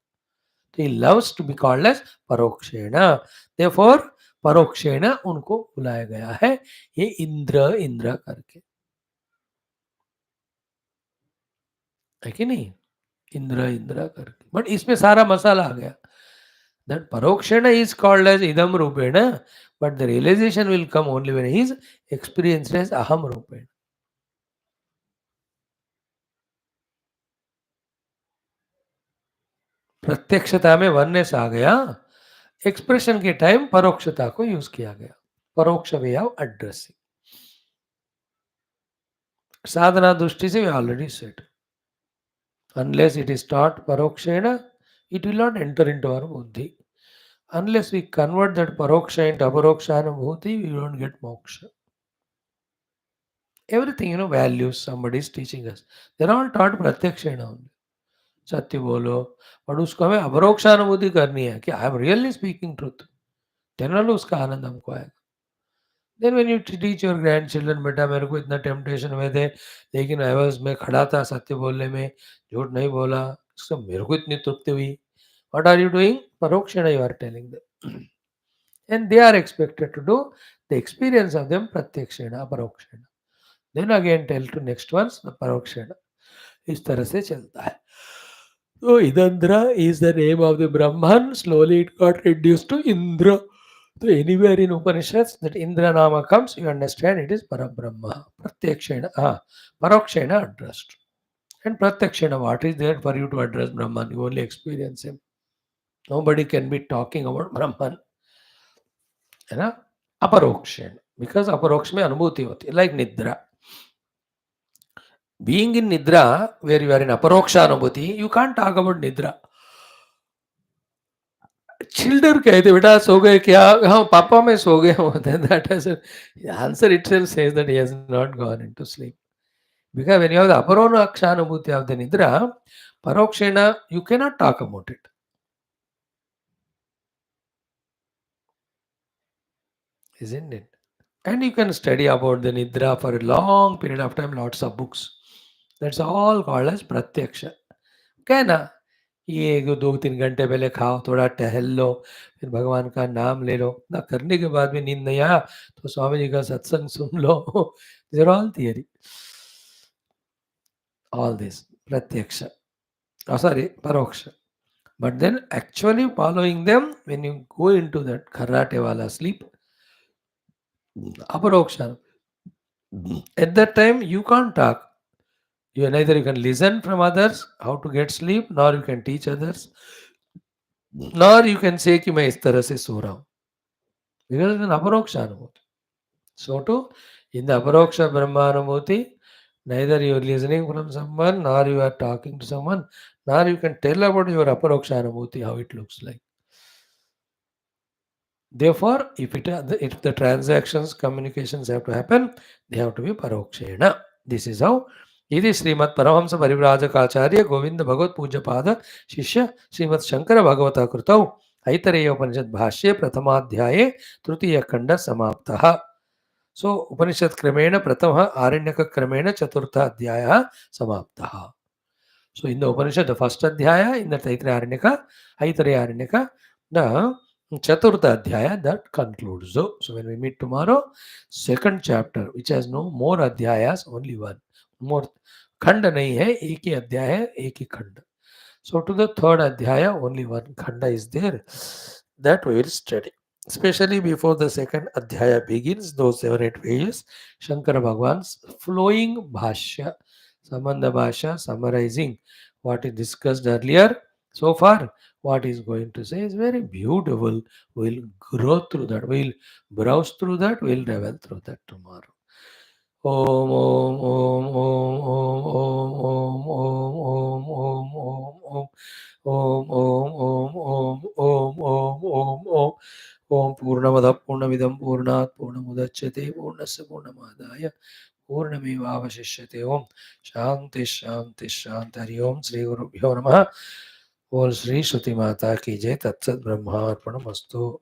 Speaker 1: he loves to be called as parokshena. therefore parokshena उनको बुलाया गया है ये इंद्र इंद्र करके, है कि नहीं? इंद्र इंद्र करके. बट इसमें सारा मसाला आ गया. That parokshena is called as idam rupena, but the realization will come only when he is experienced as aham rupena. प्रत्यक्षता में वननेस आ गया, एक्सप्रेशन के टाइम परोक्षता को यूज किया गया. परोक्ष वे ऑफ एड्रेसिंग. साधना दृष्टि से we already said, unless it is taught parokshena, it will not enter into our buddhi. Unless we convert that paroksha into aparokshanubhuti, we don't get moksha. Everything, you know, values somebody is teaching us, they're all taught pratyakshena only. सत्य बोलो, but उसको हमें अपरोक्षानुभूति करनी है कि I am really speaking truth, general उसका आनंद हमको आएगा. Then when you teach your grandchildren, बेटा मेरे को इतना टेम्पटेशन हुए थे लेकिन आई वाज, मैं खड़ा था सत्य बोलने में, झूठ नहीं बोला, इससे मेरे को इतनी तृप्ति हुई. What are you doing? परोक्षण you are telling them, and they are expected to do the experience of them प्रत्यक्षेण अपरोक्षेण. Then again tell to next once the परोक्षेण. इस तरह से चलता है. So Idandra is the name of the Brahman. Slowly it got reduced to Indra. So anywhere in Upanishads that Indra Nama comes, you understand it is Parabrahma. Pratyakshena, Parokshena addressed. And Pratyakshena, what is there for you to address Brahman? You only experience him. Nobody can be talking about Brahman. है ना? Aparokshena. Because aparoksh में अनुभूति होती है. Like Nidra. Being in Nidra, where you are in aparoksha anubhuti, you can't talk about Nidra. चिल्डर कहते बेटा सो गए क्या? हाँ पापा मैं सो गया हूँ. Then that has an answer itself says that he has not gone into sleep. Because when you have the aparonakshanubhuti of the nidra, parokshena, you cannot talk about it, isn't it? And you can study about the nidra for a long period of time, lots of books. That's all called as pratyaksha. क्या है ना, ये 2-3 घंटे पहले खाओ, थोड़ा टहल लो, फिर भगवान का नाम ले लो ना, करने के बाद भी नींद नहीं आया तो स्वामी जी का सत्संग सुन लो. These are all theory. All this pratyaksha, oh sorry, paroksha. But then actually following them, when you go into that karate wala sleep, aparoksha, at that time you can't talk. You neither you can listen from others how to get sleep, nor you can teach others, nor you can say कि मैं इस तरह से सो रहा हूँ. Because it's an aparoksha anubhuti. So too, in the aparoksha brahma anubhuti, neither you are listening from someone, nor you are talking to someone, nor you can tell about your aparoksha anubhuti, how it looks like. Therefore, if the transactions, communications have to happen, they have to be parokshena. This is how. Idi Srimad Paramahamsa Parivrajaka Govinda Bhagavad Puja Pada Shishya Srimad Shankara Bhagavata Krutau Aitareya Upanishad Bhashya Prathamadhyaye Trutiya Khanda Samaptaha. So Upanishad Kramena Pratamaha Aranyaka Kramena Chaturtha Adhyaya Samaptaha. So in the Upanishad, the first Adhyaya, in the Aitareya Aranyaka, the Chaturtha Adhyaya, that concludes. So when we meet tomorrow, second chapter, which has no more Adhyayas, only one. More Khanda nahi hai, ek hi Adhyaya hai, ek hi Khanda. So to the third Adhyaya, only one Khanda is there. That we will study. Especially before the second Adhyaya begins, those 7-8 pages, Shankara Bhagwan's flowing Bhashya, Sambandha Bhashya, summarizing what is discussed earlier. So far, what he's going to say is very beautiful. We'll grow through that. We'll browse through that. We'll revel through that tomorrow. Om Om Om Om Om Om Om Om Om Om Om Om Om Om Om Om Om Purnamada Purnamidam Purnat Purnamudachyate Purnasya Purnamadaya Purnamevavashishyate Om Shanti Shanti Shanti Hari Om Sri Guru Bhyo Namaha. बोल श्री श्रुति माता की जय. तत्सत ब्रह्मार्पणमस्तु.